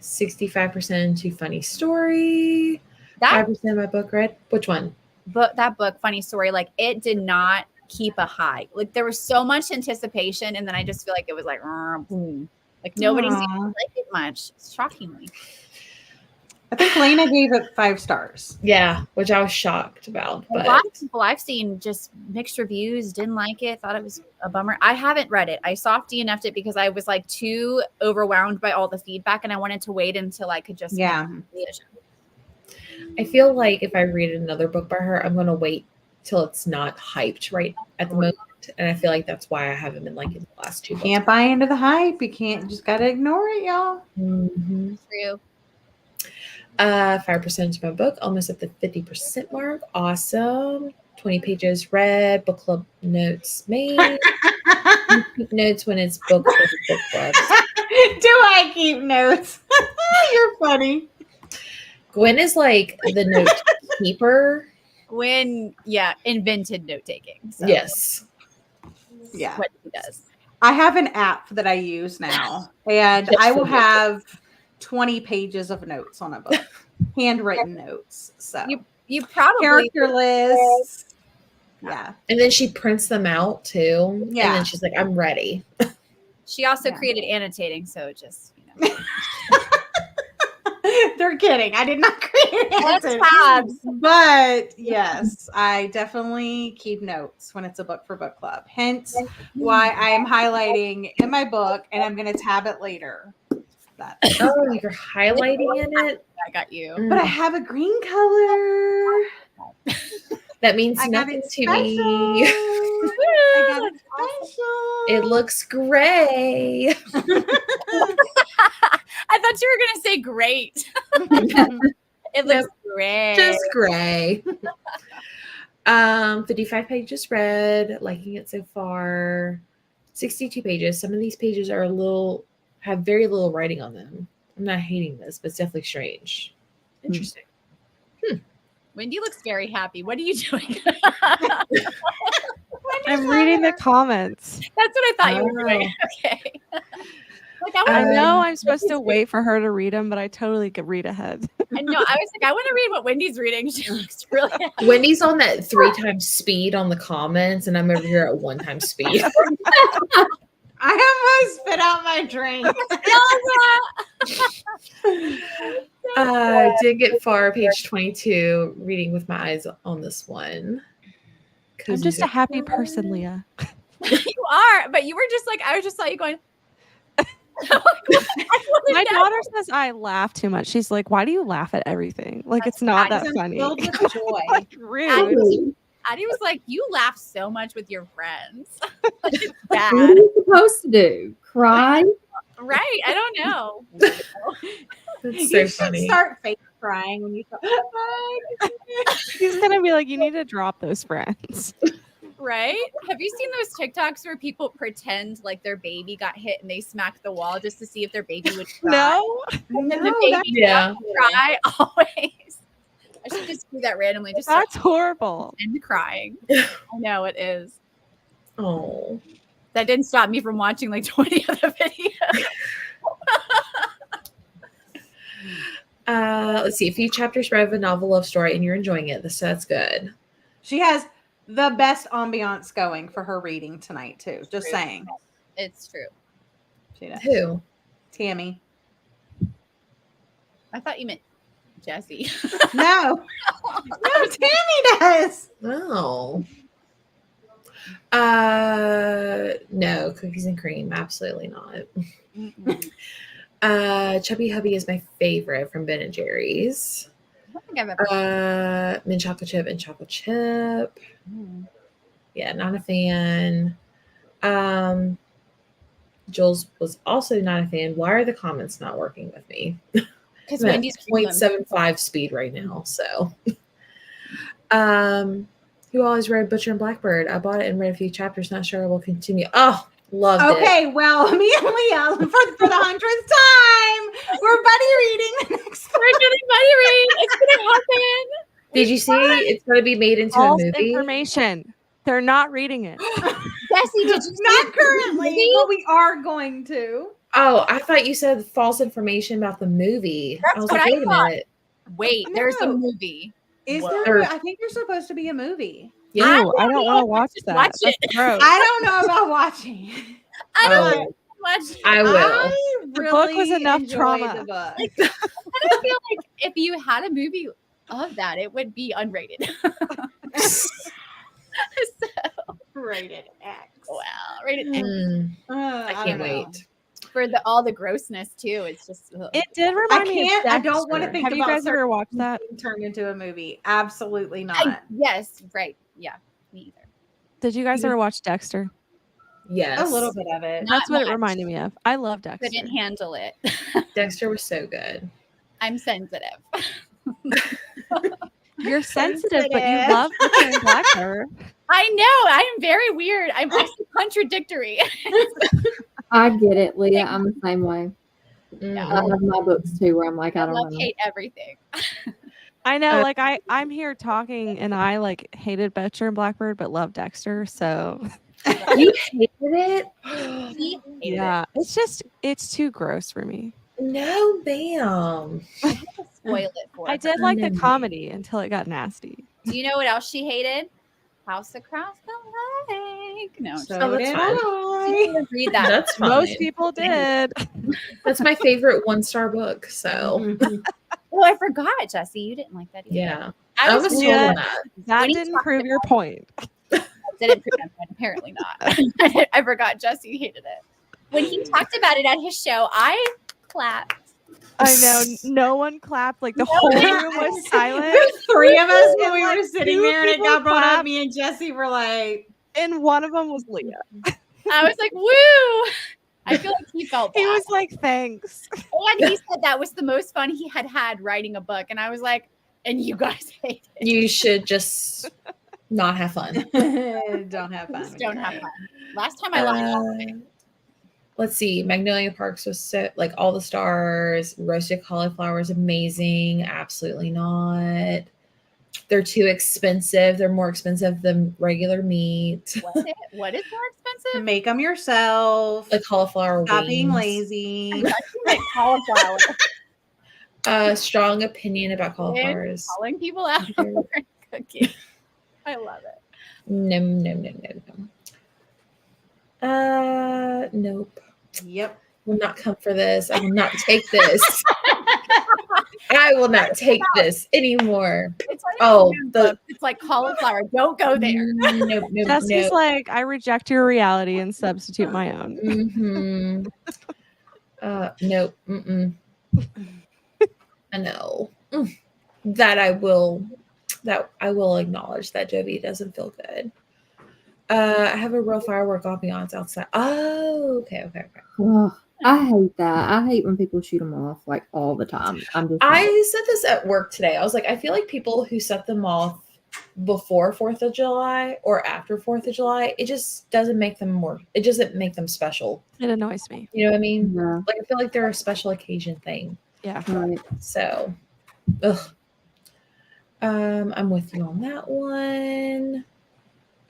65% into funny story. That 5% of my book read. Which one? book, Funny Story, like it did not keep a high. Like there was so much anticipation, and then I just feel like it was like boom. Like nobody seemed to like it much, shockingly. I think Lena gave it 5 stars. Yeah, which I was shocked about. A But lot of people I've seen just mixed reviews, didn't like it, thought it was a bummer. I haven't read it. I soft DNF'd it because I was like too overwhelmed by all the feedback, and I wanted to wait until I could just make a decision. I feel like if I read another book by her, I'm going to wait till it's not hyped right at the moment. And I feel like that's why I haven't been liking the last 2 books. Can't buy into the hype. You can't, just got to ignore it, y'all. Mm-hmm. True. 5% of my book, almost at the 50% mark. Awesome. 20 pages read, book club notes made. Keep notes when it's book club. Do I keep notes? You're funny. Gwen is like the note keeper. Gwen, invented note taking. So Yes. Yeah. what he does. I have an app that I use now, and Just I will for have 20 pages of notes on a book, handwritten notes. So You probably character lists. Yeah. And then she prints them out too. Yeah. And then she's like, I'm ready. She also Yeah. created annotating, so just you know. They're kidding. I did not create That's it. tabs. But yes, I definitely keep notes when it's a book for book club. Hence why I am highlighting in my book and I'm going to tab it later. That's Oh, you're highlighting in it? I got you. but I have a green color. That means I got nothing it to special. me. I got it special. It looks gray. I thought you were gonna say great. It looks great. Just gray. 55 pages read, liking it so far. 62 pages. Some of these pages are have very little writing on them. I'm not hating this, but it's definitely strange. Interesting. Wendy looks very happy. What are you doing? I'm reading the comments. That's what I thought you were doing. Okay. Like I wanna- know I'm supposed to wait for her to read them, but I totally could read ahead. I know. I was like, I want to read what Wendy's reading. She looks really happy. Wendy's on that 3 times speed on the comments, and I'm over here at 1 time speed. I almost spit out my drink. Did get far, page 22, reading with my eyes on this one. I'm just a happy person, Leah. You are, but you were just like, I was just saw you going. My daughter says I laugh too much. She's like, "Why do you laugh at everything? Like it's not that I'm funny." filled with joy. Like, rude. Addie was like, you laugh so much with your friends. Like, it's bad. What are you supposed to do? Cry? Right. I don't know. That's so You should funny. start fake crying when you go. She's gonna be like, "You need to drop those friends." Right? Have you seen those TikToks where people pretend like their baby got hit and they smack the wall just to see if their baby would cry? No, And then the No, baby that's Yeah. doesn't cry always. I should just do that randomly. Just that's horrible. and crying. I know it is. Oh. That didn't stop me from watching like 20 other videos. Let's see. A few chapters read of a novel love story, and you're enjoying it. So that's good. She has the best ambiance going for her reading tonight, too. Just True. saying. It's true. She does. Who? Tammy. I thought you meant Jesse. No. No, Tammy does. Oh. No, cookies and cream. Absolutely not. Chubby Hubby is my favorite from Ben and Jerry's. I don't think I've ever. Mint chocolate chip and chocolate chip. Yeah, not a fan. Jules was also not a fan. Why are the comments not working with me? Because I'm at Wendy's reading them. 0.75 speed right now. So, who always read Butcher and Blackbird? I bought it and read a few chapters. Not sure I will continue. Oh, loved it. Okay, well, me and Leah, for the 100th time, we're buddy reading the next We're getting buddy read. It's gonna happen. Did you see? It's going to be made into False a movie. information. They're not reading it. Jesse, did you Not currently, but we are going to. Oh, I thought you said false information about the movie. That's I was what like, I wait a thought. minute. Wait, there's a No. movie. Is Whoa. there? I think there's supposed to be a movie. Ew, I don't want to watch that. watch That's it. gross. I don't know about watching. I don't Oh, watch. I will. I The book was really enough enjoy trauma. The book. I feel like if you had a movie of that, it would be unrated. So, Rated X. wow, rated X I don't can't know. wait. for all the grossness too. It's just ugh. It did remind me of can't- I don't wanna Dexter. think Have you about guys ever watched that? Turned into a movie. Absolutely not. Yes, right. Yeah, me either. Did you guys ever watch Dexter? Yes. A little bit of it. Not That's what it much. reminded me of. I love Dexter. Couldn't handle it. Dexter was so good. I'm sensitive. You're sensitive, but you sensitive. love Butcher and Blackbird. I know. I'm very weird. I'm also contradictory. I get it, Leah. I'm the same way. Mm. I have my books too, where I'm like, I I don't love know. hate everything. I know, Uh, like I'm here talking, and I like hated Butcher and Blackbird, but love Dexter. So You hated it? He hated yeah, it's too gross for me. No, ma'am. it. Spoil it for I her. did like the No. comedy until it got nasty. Do you know what else she hated? House Across the Lake. No, So Oh, that's did fine. I I. didn't even read that. That's fine. Most people did. That's my favorite 1-star book. So Oh, I forgot, Jesse. You didn't like that either. yeah, I I was was told Yeah. that. That When he didn't talked prove your point. didn't prove that, but apparently not. I forgot Jesse hated it. When he talked about it at his show, I clapped. I know no one clapped. Like the whole room was silent, Three of us when we Like, were sitting two there and it people got brought up. clapped. Me and Jesse were like, and one of them was Leah. I was like, woo. I feel like he felt bad. He was like, "Thanks." And he said that was the most fun he had writing a book. And I was like, and you guys hate it. You should just not have fun. don't have fun. Just with don't it. have fun. Last time I laughed. Let's see. Magnolia Parks was so like all the stars. Roasted cauliflower is amazing. Absolutely not. They're too expensive. They're more expensive than regular meat. What is more expensive? Make them yourself. The cauliflower Stop being wings. lazy. Like cauliflower. Strong opinion about cauliflowers. Calling people out for cooking. I love it. No. Nope. Yep. Will not come for this. I will not take this. I will not take this anymore. It's like Oh, it's like cauliflower. Don't go there. Nope. Jesse's like, "I reject your reality and substitute my own." Mm-hmm. Nope. Mm-mm. I know. That I will acknowledge that Jovi doesn't feel good. I have a real firework ambiance outside. Oh, okay. Ugh, I hate that. I hate when people shoot them off like all the time. I'm just like, I said this at work today. I was like, I feel like people who set them off before 4th of July or after 4th of July, it just doesn't make them it doesn't make them special. It annoys me. You know what I mean? yeah, Like I feel like they're a special occasion thing. Yeah. right. So I'm with you on that one.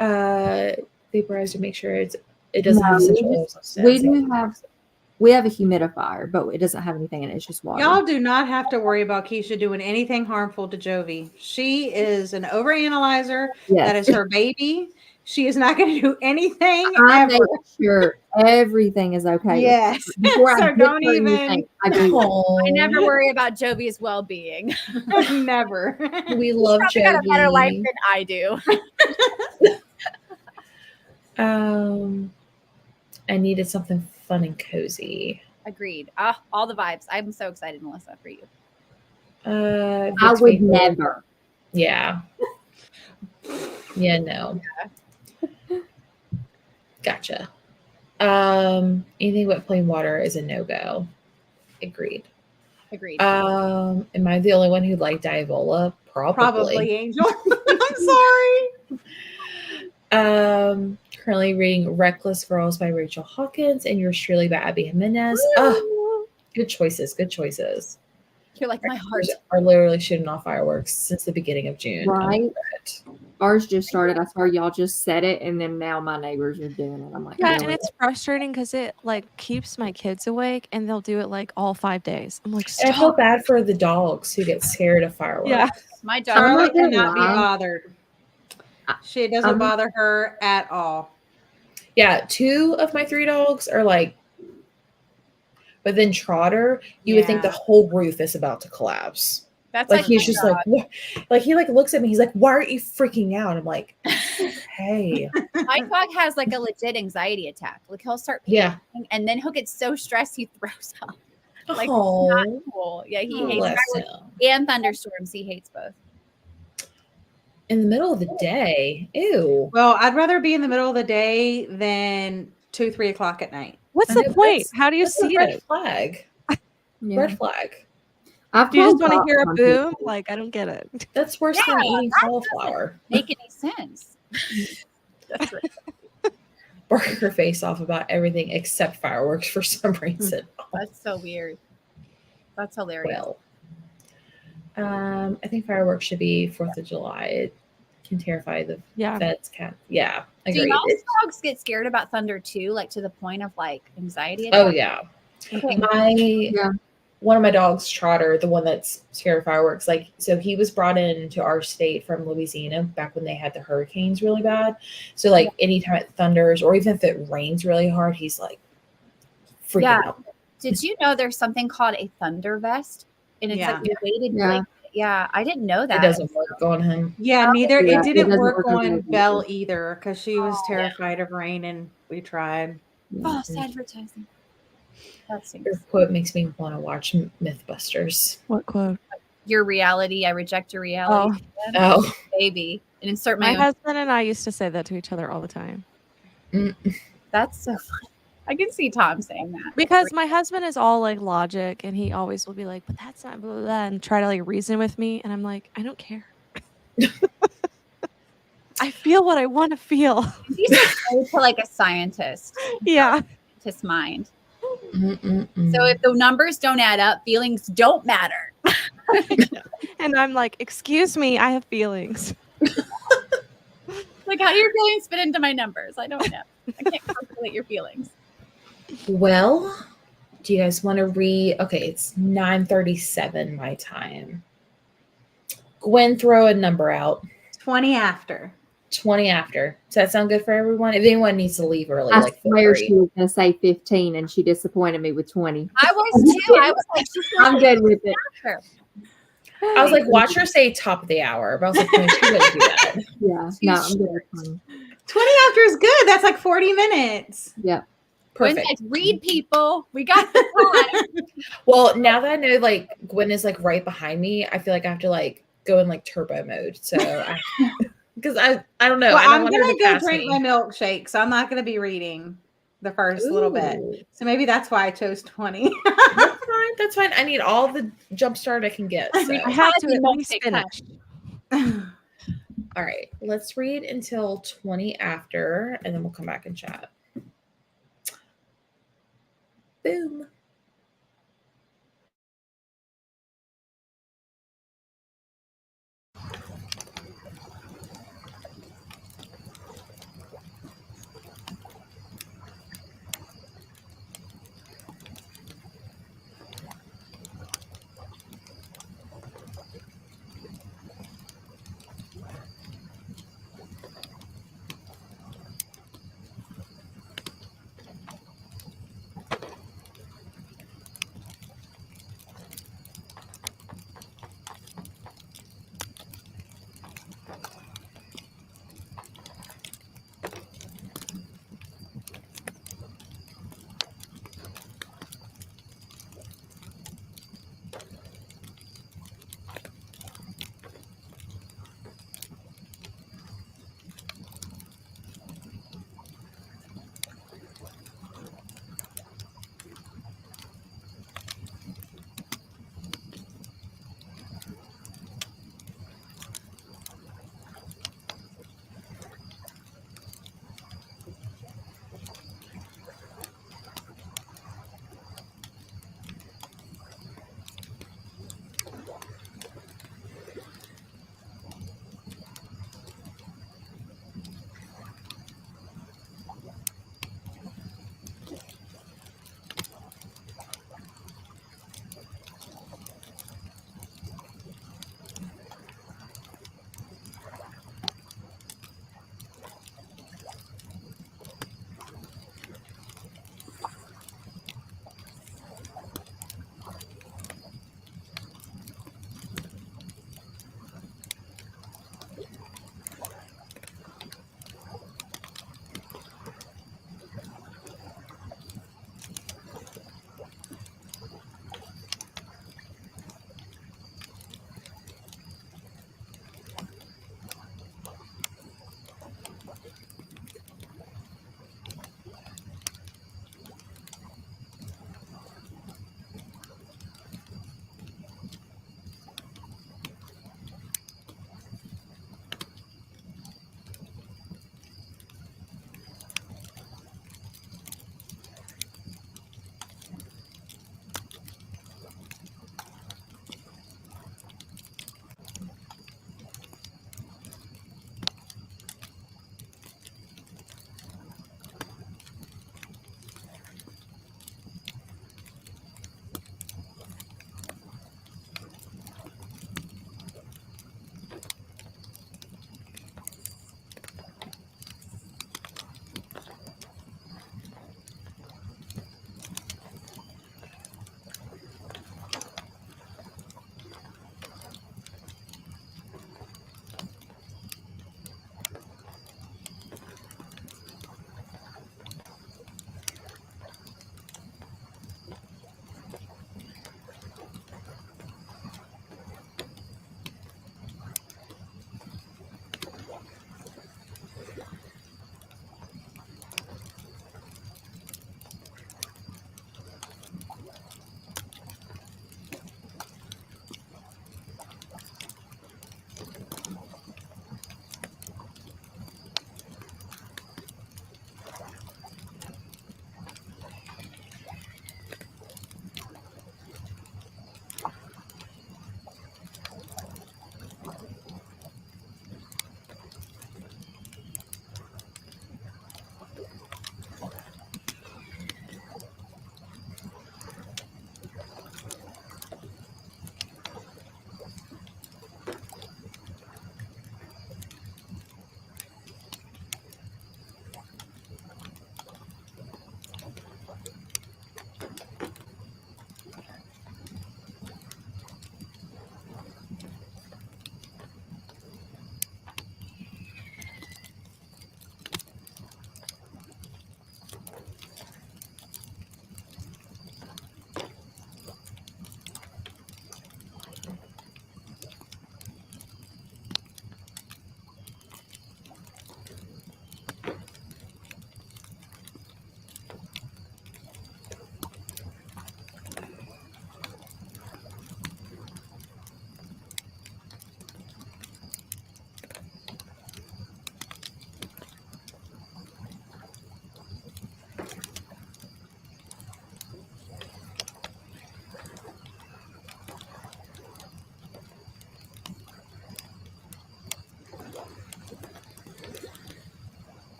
Vaporizer, make sure it doesn't have No, such we oils. We have a humidifier, but it doesn't have anything in it. It's just water. Y'all do not have to worry about Keisha doing anything harmful to Jovi. She is an overanalyzer. Yes. That is her baby. She is not going to do anything I ever. make sure everything is okay. Yes. Before So I don't give her even- anything, I do. Oh, I never worry about Jovi's well-being. Never. We love Probably got a better life Jovi. than I do. I needed something fun and cozy. Agreed. All the vibes. I'm so excited, Melissa, for you. I Vic's would favorite- never. Yeah. Yeah, no. Gotcha. Anything but plain water is a no-go. Agreed. Agreed. Am I the only one who liked Diavola? Probably Angel. I'm sorry. Currently reading Reckless Girls by Rachel Hawkins and Yours Truly by Abby Jimenez. Good choices. You're like my heart. Are literally shooting off fireworks since the beginning of June. Right. Ours just started. I swear y'all just said it, and then now my neighbors are doing it. I'm like, Yeah, no. and it's frustrating because it like keeps my kids awake, and they'll do it like all 5 days. I'm like, And I feel stop. bad for the dogs who get scared of fireworks. Yeah. My I'm dog. Charlie not gonna cannot be lie. bothered. She doesn't bother her at all. Yeah, 2 of my 3 dogs are like, but then Trotter, you would think the Yeah. whole roof is about to collapse. That's Like like he's my just dog. like, what? Like he like looks at me. He's like, why aren't you freaking out? I'm like, hey, My dog has like a legit anxiety attack. Like he'll start yeah. panicking, and then he'll get so stressed he throws up. Like, it's Oh, not cool. Yeah, he hates bless fireworks him. and thunderstorms. He hates both. In the middle of the day. Ew. Well, I'd rather be in the middle of the day than 2, 3 o'clock at night. What's I the know, point? that's- How do you That's a see red it? flag. Yeah. Red flag. I've Do you just called want to hear a on boom? people. Like, I don't get it. That's worse than eating cauliflower. Make any sense? That's right. Burn her face off about everything except fireworks for some reason. That's so weird. That's hilarious. Well, I think fireworks should be 4th of July. It can terrify the Yeah. feds. Cat. Yeah, Do agreed. y'all's dogs get scared about thunder too, like to the point of like anxiety? Oh attacks? yeah. Okay. My one of my dogs, Trotter, the one that's scared of fireworks, like so he was brought into our state from Louisiana back when they had the hurricanes really bad. So like anytime it thunders or even if it rains really hard, he's like freaking Yeah. out. Did you know there's something called a thunder vest? And it's like a weighted Yeah. blanket. Yeah, I didn't know that. It doesn't work on him. Yeah, neither. Yeah, It it didn't doesn't work work on on me. Belle either because she was Oh. terrified of rain, and we tried. False advertising. That Your stinks. quote makes me want to watch Mythbusters. What quote? Your reality. I reject your reality. Oh, Baby. And insert my My own. husband and I used to say that to each other all the time. That's so funny. I can see Tom saying that. Because my husband is all like logic and he always will be like, but that's not blah, blah, blah, and try to like reason with me. And I'm like, I don't care. I feel what I want to feel. He's like to like a scientist. Yeah. Scientist mind. Mm-mm-mm. So if the numbers don't add up, feelings don't matter. And I'm like, excuse me, I have feelings. Like, how do your feelings fit into my numbers? I don't know. I can't calculate your feelings. Well, do you guys want to read? Okay, it's 9:37 my time. Gwen, throw a number out. 20 after. 20 after. Does that sound good for everyone? If anyone needs to leave early, I like swear 4:30. she was going to say 15 and she disappointed me with 20. I was too. I was like, she's I'm good with it. after. I was like, watch her say top of the hour. But I was like, no, she wouldn't do that. Yeah. No, I'm good with 20. 20 after is good. That's like 40 minutes. Yep. Gwen's Perfect. like, read people. We got the time. Well, now that I know like Gwen is like right behind me, I feel like I have to like go in like turbo mode. So because I don't know. Well, I don't I'm want her going to to go pass drink me. my milkshake, so I'm not going to be reading the first little bit. Ooh, So maybe that's why I chose 20. That's fine. That's fine. I need all the jump start I can get. So. I have to Happy at least milkshake time. finish. All right, let's read until 20 after, and then we'll come back and chat. Boom.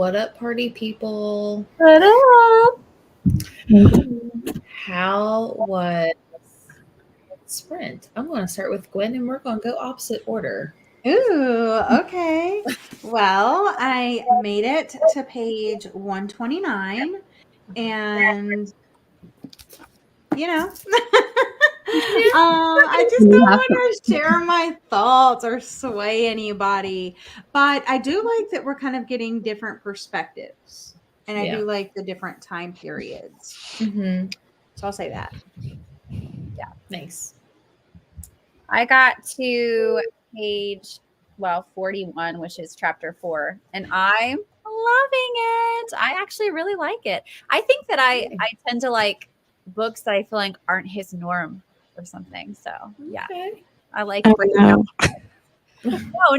What up, party people? What up? How was sprint? I'm going to start with Gwen, and we're going to go opposite order. Ooh, okay. Well, I made it to page 129, and you know, I just don't want to share my thoughts or sway anybody, but I do like that we're kind of getting different perspectives, and I do like the different time periods. Mm-hmm. So I'll say that. Nice. I got to page 41, which is chapter 4, and I'm loving it. I actually really like it. I think that I tend to like books that I feel like aren't his norm or something. So yeah, Okay. I like Oh, breaking no.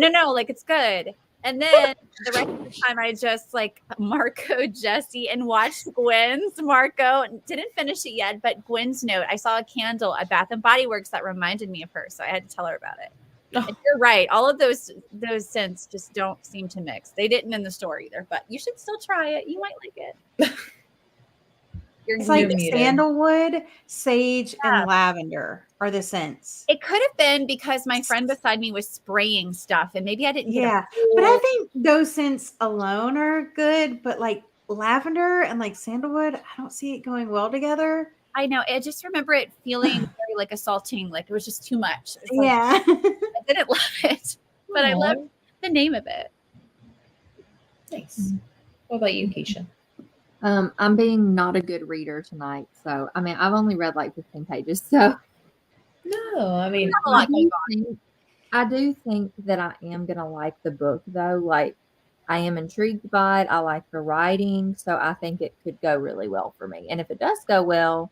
No, like it's good. And then the rest of the time I just like Marco Jesse and watched Gwen's Marco. Didn't finish it yet, but Gwen's note. I saw a candle at Bath and Body Works that reminded me of her, so I had to tell her about it. Oh. And you're right. All of those scents just don't seem to mix. They didn't in the store either, but you should still try it. You might like it. It's like muted. sandalwood, sage, and lavender are the scents. It could have been because my friend beside me was spraying stuff, and maybe I didn't get Yeah, but I think those scents alone are good, but like lavender and like sandalwood, I don't see it going well together. I know. I just remember it feeling very like assaulting, like it was just too much. It's like, Yeah. I didn't love it, but I loved the name of it. Nice. What about you, Keisha? I'm being not a good reader tonight, so I mean I've only read like 15 pages, so No, I mean, A lot going on. I do think that I am gonna like the book though. Like I am intrigued by it. I like the writing, so I think it could go really well for me. And if it does go well,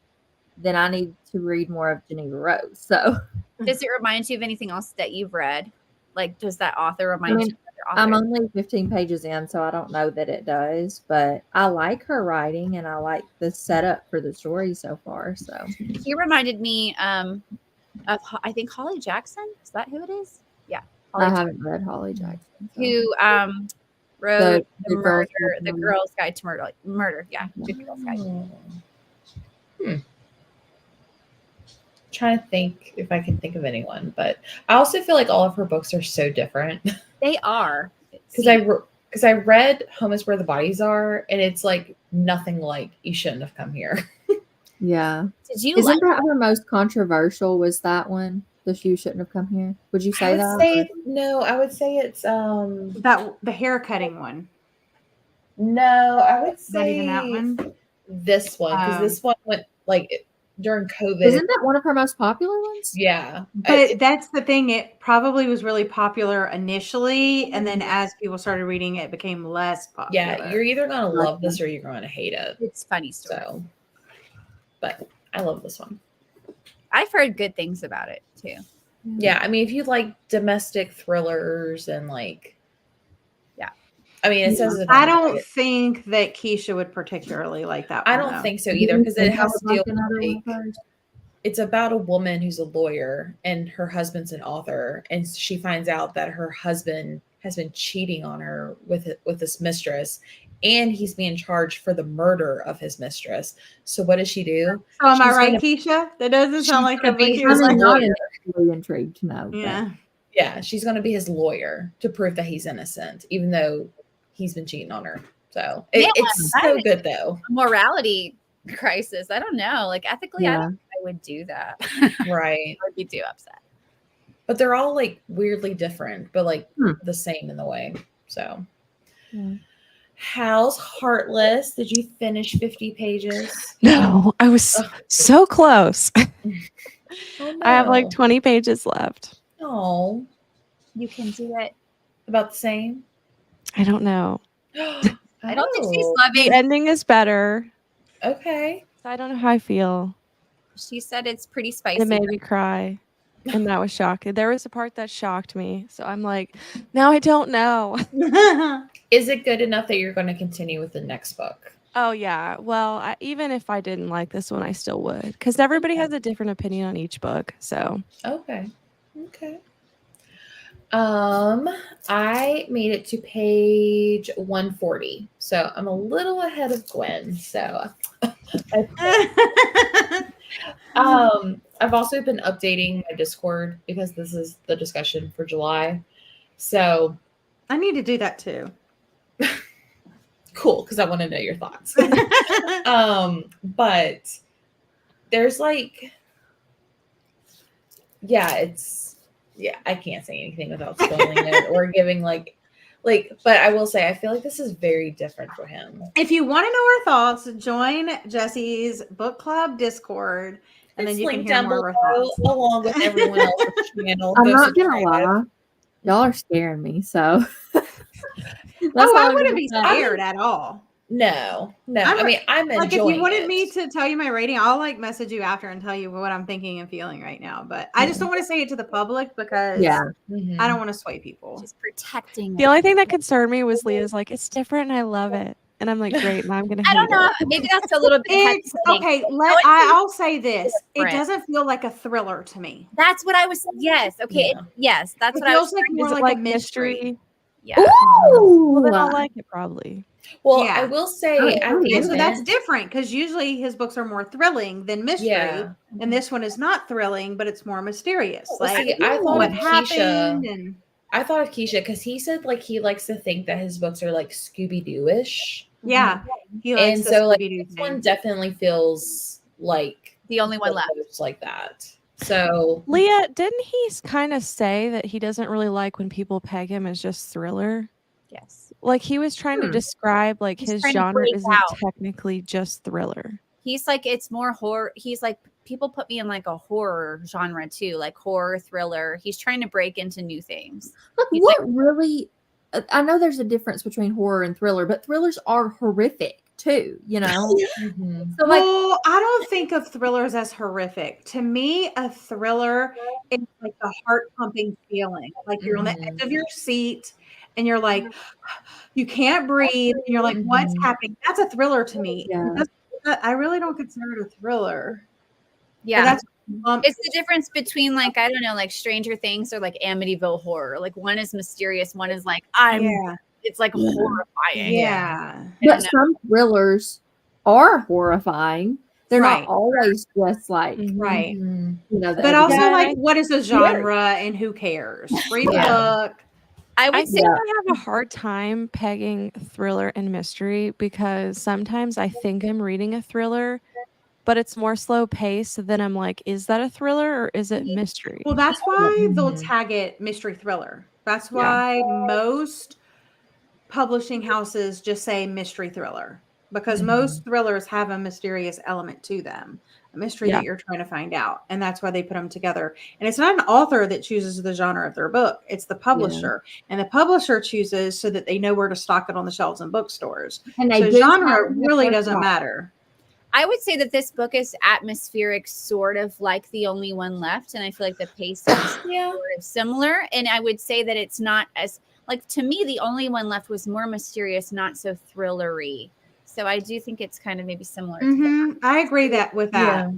then I need to read more of Geneva Rose. So Does it remind you of anything else that you've read? Like, does that author remind you of other I'm authors? only 15 pages in, so I don't know that it does, but I like her writing and I like the setup for the story so far. So He reminded me of, I think, Holly Jackson. Is that who it is? Yeah. Holly I Jackson, haven't read Holly Jackson. So. who wrote The Girls Guide to the Murder. Girl's Guide to Murder. Yeah. The Girl's Guide. Trying to think if I can think of anyone, but I also feel like all of her books are so different. They are. Because I read Home is Where the Bodies Are, and it's like nothing like You Shouldn't Have Come Here. Yeah. Did you Isn't like that her most controversial? Was that one? The Shoe Shouldn't Have Come Here? Would you say that? No, I would say it's That the hair cutting one. no, I would Not even say that one. this one, because this one went like during COVID. Isn't that one of her most popular ones? Yeah. But that's the thing. It probably was really popular initially, and then as people started reading it, it became less popular. Yeah, you're either gonna love this or you're gonna hate it. It's funny story. So, but I love this one. I've heard good things about it too. Yeah, I mean, if you like domestic thrillers and like, yeah, I mean, it says I don't think that Keisha would particularly like that one. I don't think so either, because it has to deal with with it's about a woman who's a lawyer and her husband's an author, and she finds out that her husband has been cheating on her with this mistress, and he's being charged for the murder of his mistress. So what does she do? So am I She's right, gonna- Keisha? That doesn't sound like a gonna be book his you would like. lawyer. really intrigued to know. Yeah. Yeah, she's going to be his lawyer to prove that he's innocent, even though he's been cheating on her. So it's so good, though. Morality crisis. I don't know. Like ethically, I Yeah. don't think I would do that. Right. I would be too upset. But they're all like weirdly different, but like Hmm. the same in the way. So, Yeah. how's Heartless? Did you finish 50 pages? No, I was Ugh. so close. Oh, I have like no. 20 pages left. Oh, You can do it. about the same. I don't know. I don't think she's Oh, The loving. ending is better. okay. I don't know how I feel. She said it's pretty It spicy. made me cry. And that was shocking. There was a part that shocked me. So I'm like, now I don't know. Is it good enough that you're going to continue with the next book? Oh, yeah. Well, even if I didn't like this one, I still would. Because everybody has a different opinion on each book. So Okay. Okay. I made it to page 140, so I'm a little ahead of Gwen. So, I've also been updating my Discord because this is the discussion for July. So I need to do that too. cool, because I want to know your thoughts. But there's like, I can't say anything without spoiling it or giving but I will say I feel like this is very different for him. If you want to know our thoughts, join Jesse's book club Discord, and then It's you can linked hear down more of below, our thoughts. along with everyone else's channel. I'm Go not gonna subscribe. lie. Y'all are scaring me. So Oh, all I I'm wouldn't gonna be say. scared at all. No. I'm I mean, I'm Like, enjoying if you wanted it. me to tell you my rating, I'll like message you after and tell you what I'm thinking and feeling right now. But I just don't want to say it to the public because Yeah. Mhm. I don't want to sway people. Just protecting The it. only thing that concerned me was Leah's like, it's different and I love it. And I'm like, great, now I'm gonna I hate don't know. it. Maybe that's a little bit. It's heavy-hitting. okay. I'll say this. It different. doesn't feel like a thriller to me. That's what I was. Yes. Okay. Yeah. Yes. That's It what I was. feels like more Is it like, like a mystery. Yeah. Well, then I'll Ooh. like it probably. Well, Yeah. I will say Oh, at the And so that's event, different because usually his books are more thrilling than mystery. Yeah. And this one is not thrilling, but it's more mysterious. Well, Like see, I thought what of happened Keisha. and I thought of Keisha because he said like he likes to think that his books are like Scooby Doo-ish. yeah. He likes And the so like Scooby-Doo this one thing. definitely feels like The only one left. almost like that. So Leah, didn't he kind of say that he doesn't really like when people peg him as just thriller? Yes. Like he was trying to describe like He's his trying to genre break isn't out. technically just thriller. He's like, it's more horror. He's like, people put me in like a horror genre too, like horror thriller. He's trying to break into new things. He's What really? I know there's a difference between horror and thriller, but thrillers are horrific too. You know. mhm. So like, Well, I don't think of thrillers as horrific. To me, a thriller is like a heart pumping feeling. Like you're on the edge of your seat and you're like, you can't breathe. And you're like, what's Mhm. happening? That's a thriller to me. Yeah. I really don't consider it a thriller. But yeah. that's It's the difference between like, I don't know, like Stranger Things or like Amityville Horror. Like one is mysterious, one is like, yeah. it's like Yeah. horrifying. Yeah. I don't but know. some thrillers are horrifying. They're Right. not always just like Right. Mhm. you know. The But also, Yeah, like, what is a genre and who cares? Read the Yeah. book. I I would say think I have a hard time pegging thriller and mystery because sometimes I think I'm reading a thriller, but it's more slow paced. So then I'm like, is that a thriller or is it mystery? Well, that's why they'll Mhm. tag it mystery thriller. That's Yeah. why most publishing houses just say mystery thriller because most thrillers have a mysterious element to them, a mystery Yeah. that you're trying to find out. And that's why they put them together. And it's not an author that chooses the genre of their book, it's the publisher. And the publisher chooses so that they know where to stock it on the shelves in bookstores. And they So do genre have really their doesn't flaws. matter. I would say that this book is atmospheric, sort of like The Only One Left. And I feel like the pacing is Yeah. sort of similar. And I would say that it's not as, like, to me, The Only One Left was more mysterious, not so thrillery. So I do think it's kind of maybe similar to that. Mhm. I agree with that.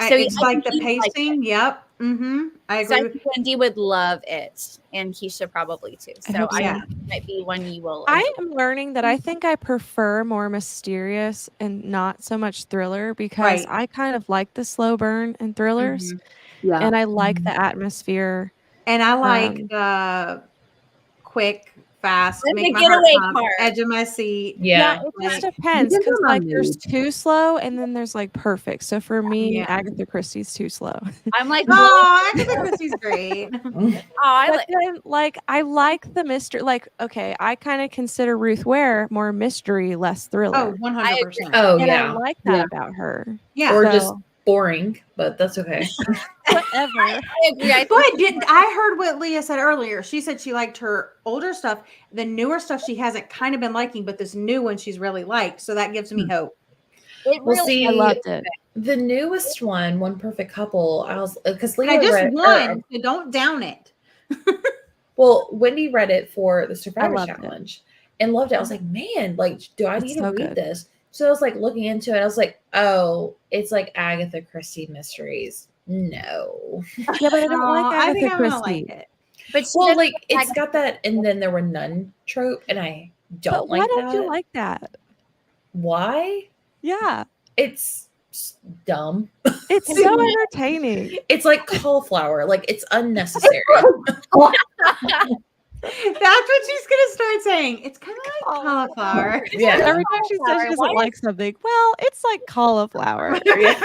Yeah. So It's I like the think he liked pacing. Yep. I So I agree. think Wendy would love it, and Keisha probably too. I So hope I so. Yeah. think it might be one you will. I enjoy. am learning that I think I prefer more mysterious and not so much thriller because Right. I kind of like the slow burn and thrillers, Mhm. Yeah. and I like the atmosphere. And I like Um, the quick, fast, Like make the my heart getaway pump, car. edge of my seat. Yeah. it just Like, depends Depends because on my like there's mood. too slow and then there's like perfect. So for me, Yeah. Agatha Christie's too slow. I'm like, oh, Agatha Christie's great. I But like. then, like, I like the mystery. Like, okay, I kind of consider Ruth Ware more mystery, less thriller. Oh, 100%. Oh and I yeah. like that Yeah. about her. Yeah. Or So, just boring, but that's okay. whatever. I agree. I But I heard what Leah said earlier. She said she liked her older stuff. The newer stuff she hasn't kind of been liking, but this new one she's really liked. So that gives me hope. it Well, really. see, I loved it. the newest one, One Perfect Couple, I was because But Leah I just read, won, so don't down it. well, Wendy read it for the Survivor loved it. Challenge and loved it. I was like, man, like, do I It's need to so read good. this? So I was like looking into it. I was like, oh, it's like Agatha Christie mysteries. No. Yeah, but I don't Oh, like I think Agatha I'm gonna Christie. like it. But she Well, doesn't like it's like- got that, and then there were none trope, and I But don't why like don't that. you like that? Why? Yeah, It's dumb. it's so entertaining. It's like cauliflower. Like it's unnecessary. That's what she's gonna start saying. It's kind of like cauliflower. Yeah. Every time she says she Cauliflower, doesn't why like something, well, it's like cauliflower. Yeah.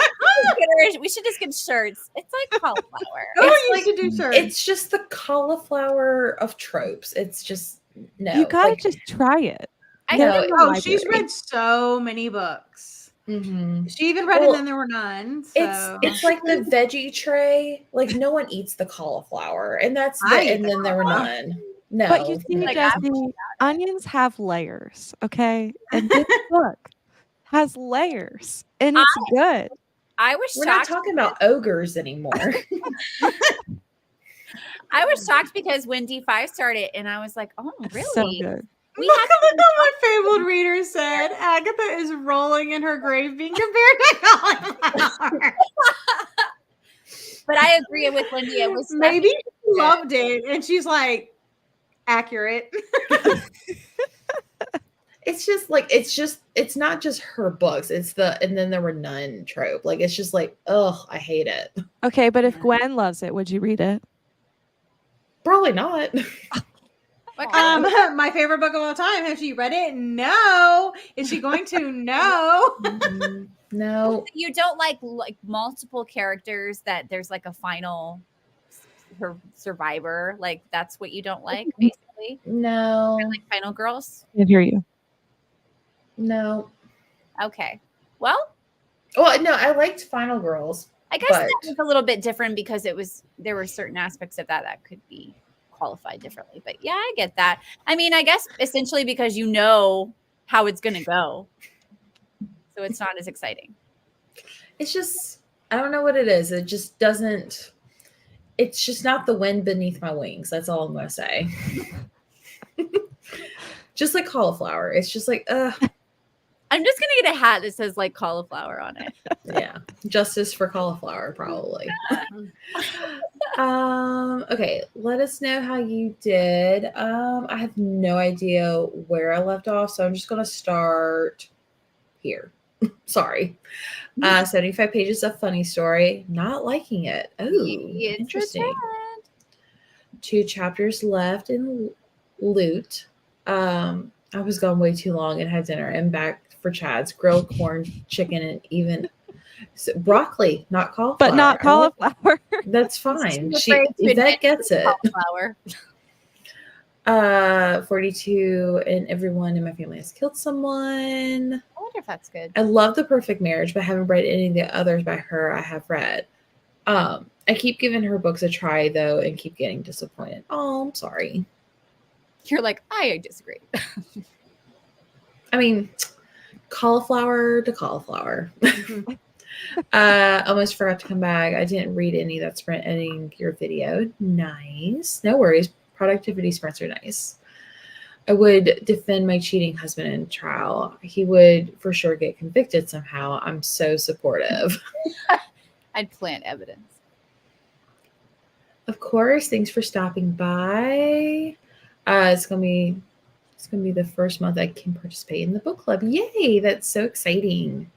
We should just get shirts. It's like cauliflower. Oh, It's you like- should do shirts. It's just the cauliflower of tropes. It's just no. You gotta like, just try it. I No, know. it- Oh, she's library. read so many books. mhm. She even read Well, And Then There Were None. So. It's like the veggie tray. Like no one eats the cauliflower, and that's the, I eat and the then there were cauliflower. none. No, But you see, no. Like, Jesse, onions have layers, okay? And this book has layers, and it's good. I was We're not shocked. talking about ogres anymore. I was shocked because when D5 started, and I was like, "Oh, really?" So good. We Look had at what my fabled reader said. Agatha is rolling in her grave being compared to cauliflower. but I agree with Wendy. It was Maybe definitely she loved it, and she's like, accurate. It's just like it's not just her books. It's the and then there were none trope. Like it's just like, oh, I hate it. Okay, but if Gwen loves it, would you read it? Probably not. What kind of- My favorite book of all time. Has she read it? No. Is she going to? No. Mm, no. you don't like multiple characters that there's like a final survivor. Like that's what you don't like, basically. No. Like Final Girls. I hear you. No. Okay. Well, Well, no, I liked Final Girls. I guess But- that was a little bit different because there were certain aspects of that could be qualified differently. But yeah, I get that. I mean, I guess essentially because you know how it's gonna go. So it's not as exciting. It's just I don't know what it is. It just doesn't it's just not the wind beneath my wings. That's all I'm gonna say. Just like cauliflower. It's just like, I'm just gonna get a hat that says like cauliflower on it. yeah. Justice for cauliflower, probably. Okay, let us know how you did. I have no idea where I left off, so I'm just gonna start here. Sorry. 75 pages of funny story. Not liking it. Oh, It's interesting. a 2 chapters left in loot. I was gone way too long and had dinner and back for Chad's grilled corn, chicken, and even broccoli, not cauliflower. But not I like- cauliflower. That's fine. She's She afraid to Yvette admit gets it. cauliflower. 42, and everyone in my family has killed someone. I wonder if that's good. I love The Perfect Marriage, but haven't read any of the others by her I have read. I keep giving her books a try though and keep getting disappointed. Oh, I'm sorry. You're like, I disagree. I mean, cauliflower to cauliflower. Almost forgot to come back. I didn't read any that's editing your video. Nice. No worries. Productivity sprints are nice. I would defend my cheating husband in trial. He would for sure get convicted somehow. I'm so supportive. I'd plant evidence. Of course. Thanks for stopping by. It's gonna be the first month I can participate in the book club. Yay! That's so exciting.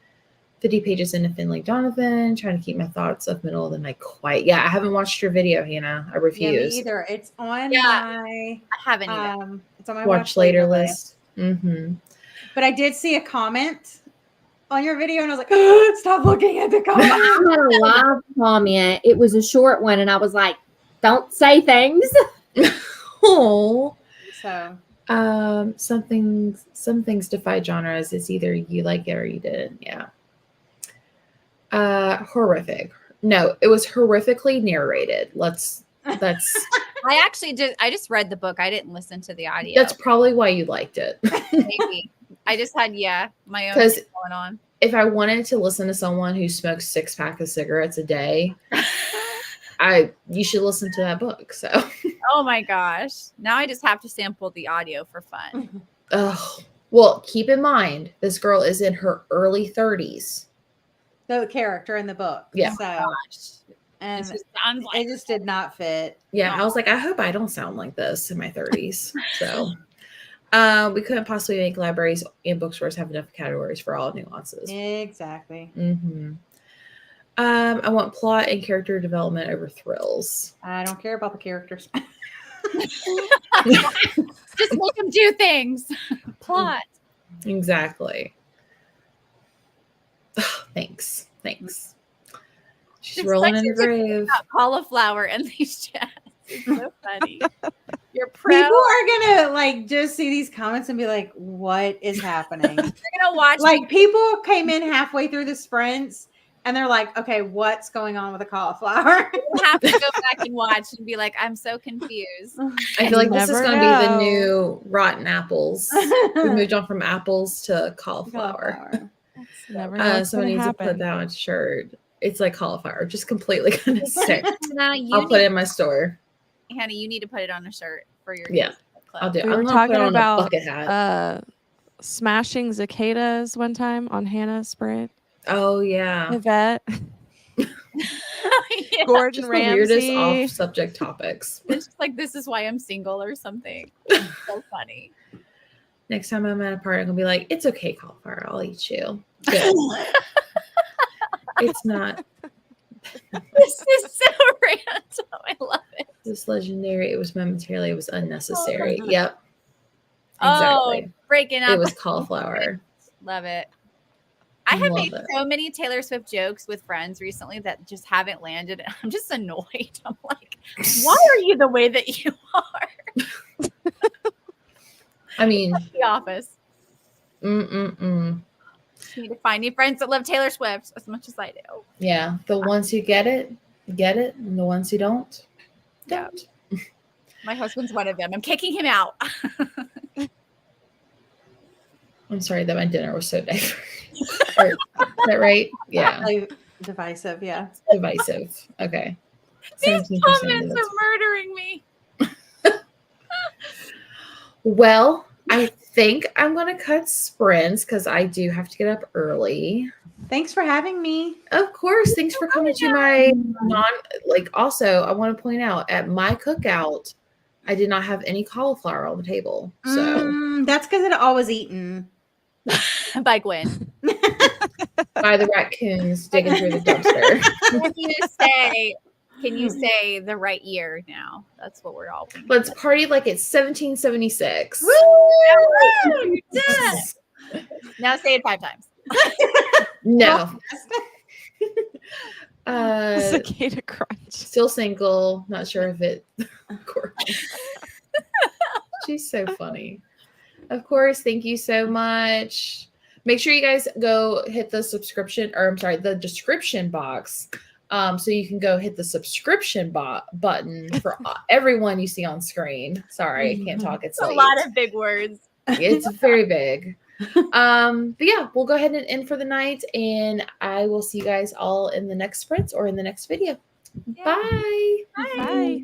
50 pages into Finley Donovan, trying to keep my thoughts of middle of the night quiet. Yeah, I haven't watched your video, Hannah. I Yeah, me refuse. either. It's on Yeah. my I haven't either. it's on my Watch later list. Mm-hmm. But I did see a comment on your video, and I was like, stop looking at the comment. I had a live comment. It was a short one, and I was like, "Don't say things." Oh. So Some things defy genres. It's either you like it or you didn't. Yeah. Horrific. No, it was horrifically narrated. That's I just read the book. I didn't listen to the audio. that's probably why you liked it. Maybe. I just had my own 'Cause- thing going on. If I wanted to listen to someone who smokes 6 packs of cigarettes a day, you should listen to that book. So, Oh my gosh. Now I just have to sample the audio for fun. well, keep in mind this girl is in her early 30s. the character in the book. Yeah. So Gosh. and just sounds like it just did not fit. Yeah, I was like, I hope I don't sound like this in my 30s. So we couldn't possibly make libraries and bookstores have enough categories for all nuances. Exactly. Mm-hmm. I want plot and character development over thrills. I don't care about the characters. just make them do things. Plot. Exactly. Thanks. She's It's rolling such in the a difference grave. about cauliflower and these chats. It's so funny. You're pro. People are gonna like just see these comments and be like, "What is happening?" You're gonna watch Like people came in halfway through the sprints and they're like, "Okay, what's going on with the cauliflower?" you have to go back and watch and be like, I'm so confused. I feel like this is Never going to be the know. new rotten apples. We moved on from apples to cauliflower. Never know what's Someone gonna needs to put happen. that on a shirt. It's like cauliflower, just completely going to stick. Now I'll put it in my store. Hannah, you need to put it on a shirt for your Yeah, club. I'll do it. We I'm were going to put it talking on about a bucket hat. smashing cicadas one time on Hannah's sprint. Oh, yeah. Yvette, Yeah. Gordon Just the weirdest Ramsay. off-subject topics. It's just like, this is why I'm single or something. It's so funny. Next time I'm at a party, I'm going to be like, it's okay, cauliflower. I'll eat you. Good. It's not This is so random. I love it. this legendary. It was momentarily. It was unnecessary. Yep. Oh, Exactly. breaking up. It was cauliflower. Love it. I have Love made it. so many Taylor Swift jokes with friends recently that just haven't landed. And I'm just annoyed. I'm like, why are you the way that you are? I mean, The Office. mm-mm-mm. You need to find new friends that love Taylor Swift as much as I do. Yeah. The ones who get it. And the ones who don't. Yeah. My husband's one of them. I'm kicking him out. I'm sorry that my dinner was so diverse. Is that right? Yeah. Like, divisive, yeah. Divisive. Okay. These 17% comments of are murdering me. Well, I think I'm going to cut sprints because I do have to get up early. Thanks for having me. Of course. Thanks for coming to my also, I want to point out at my cookout, I did not have any cauliflower on the table. So That's because it always eaten. By Gwen. by the raccoons digging through the dumpster. Can you say the right year now? That's what we're all thinking. Let's party like it's 1776. Woo! Now say it 5 times. No. Cicada crunch. Still single. Not sure if it. She's so funny. Of course. Thank you so much. Make sure you guys go hit the the description box. So you can go hit the subscription button for everyone you see on screen. Sorry, I can't talk. It's a late. lot of big words. It's very big. But yeah, we'll go ahead and end for the night, and I will see you guys all in the next sprints or in the next video. Yeah. Bye. Bye.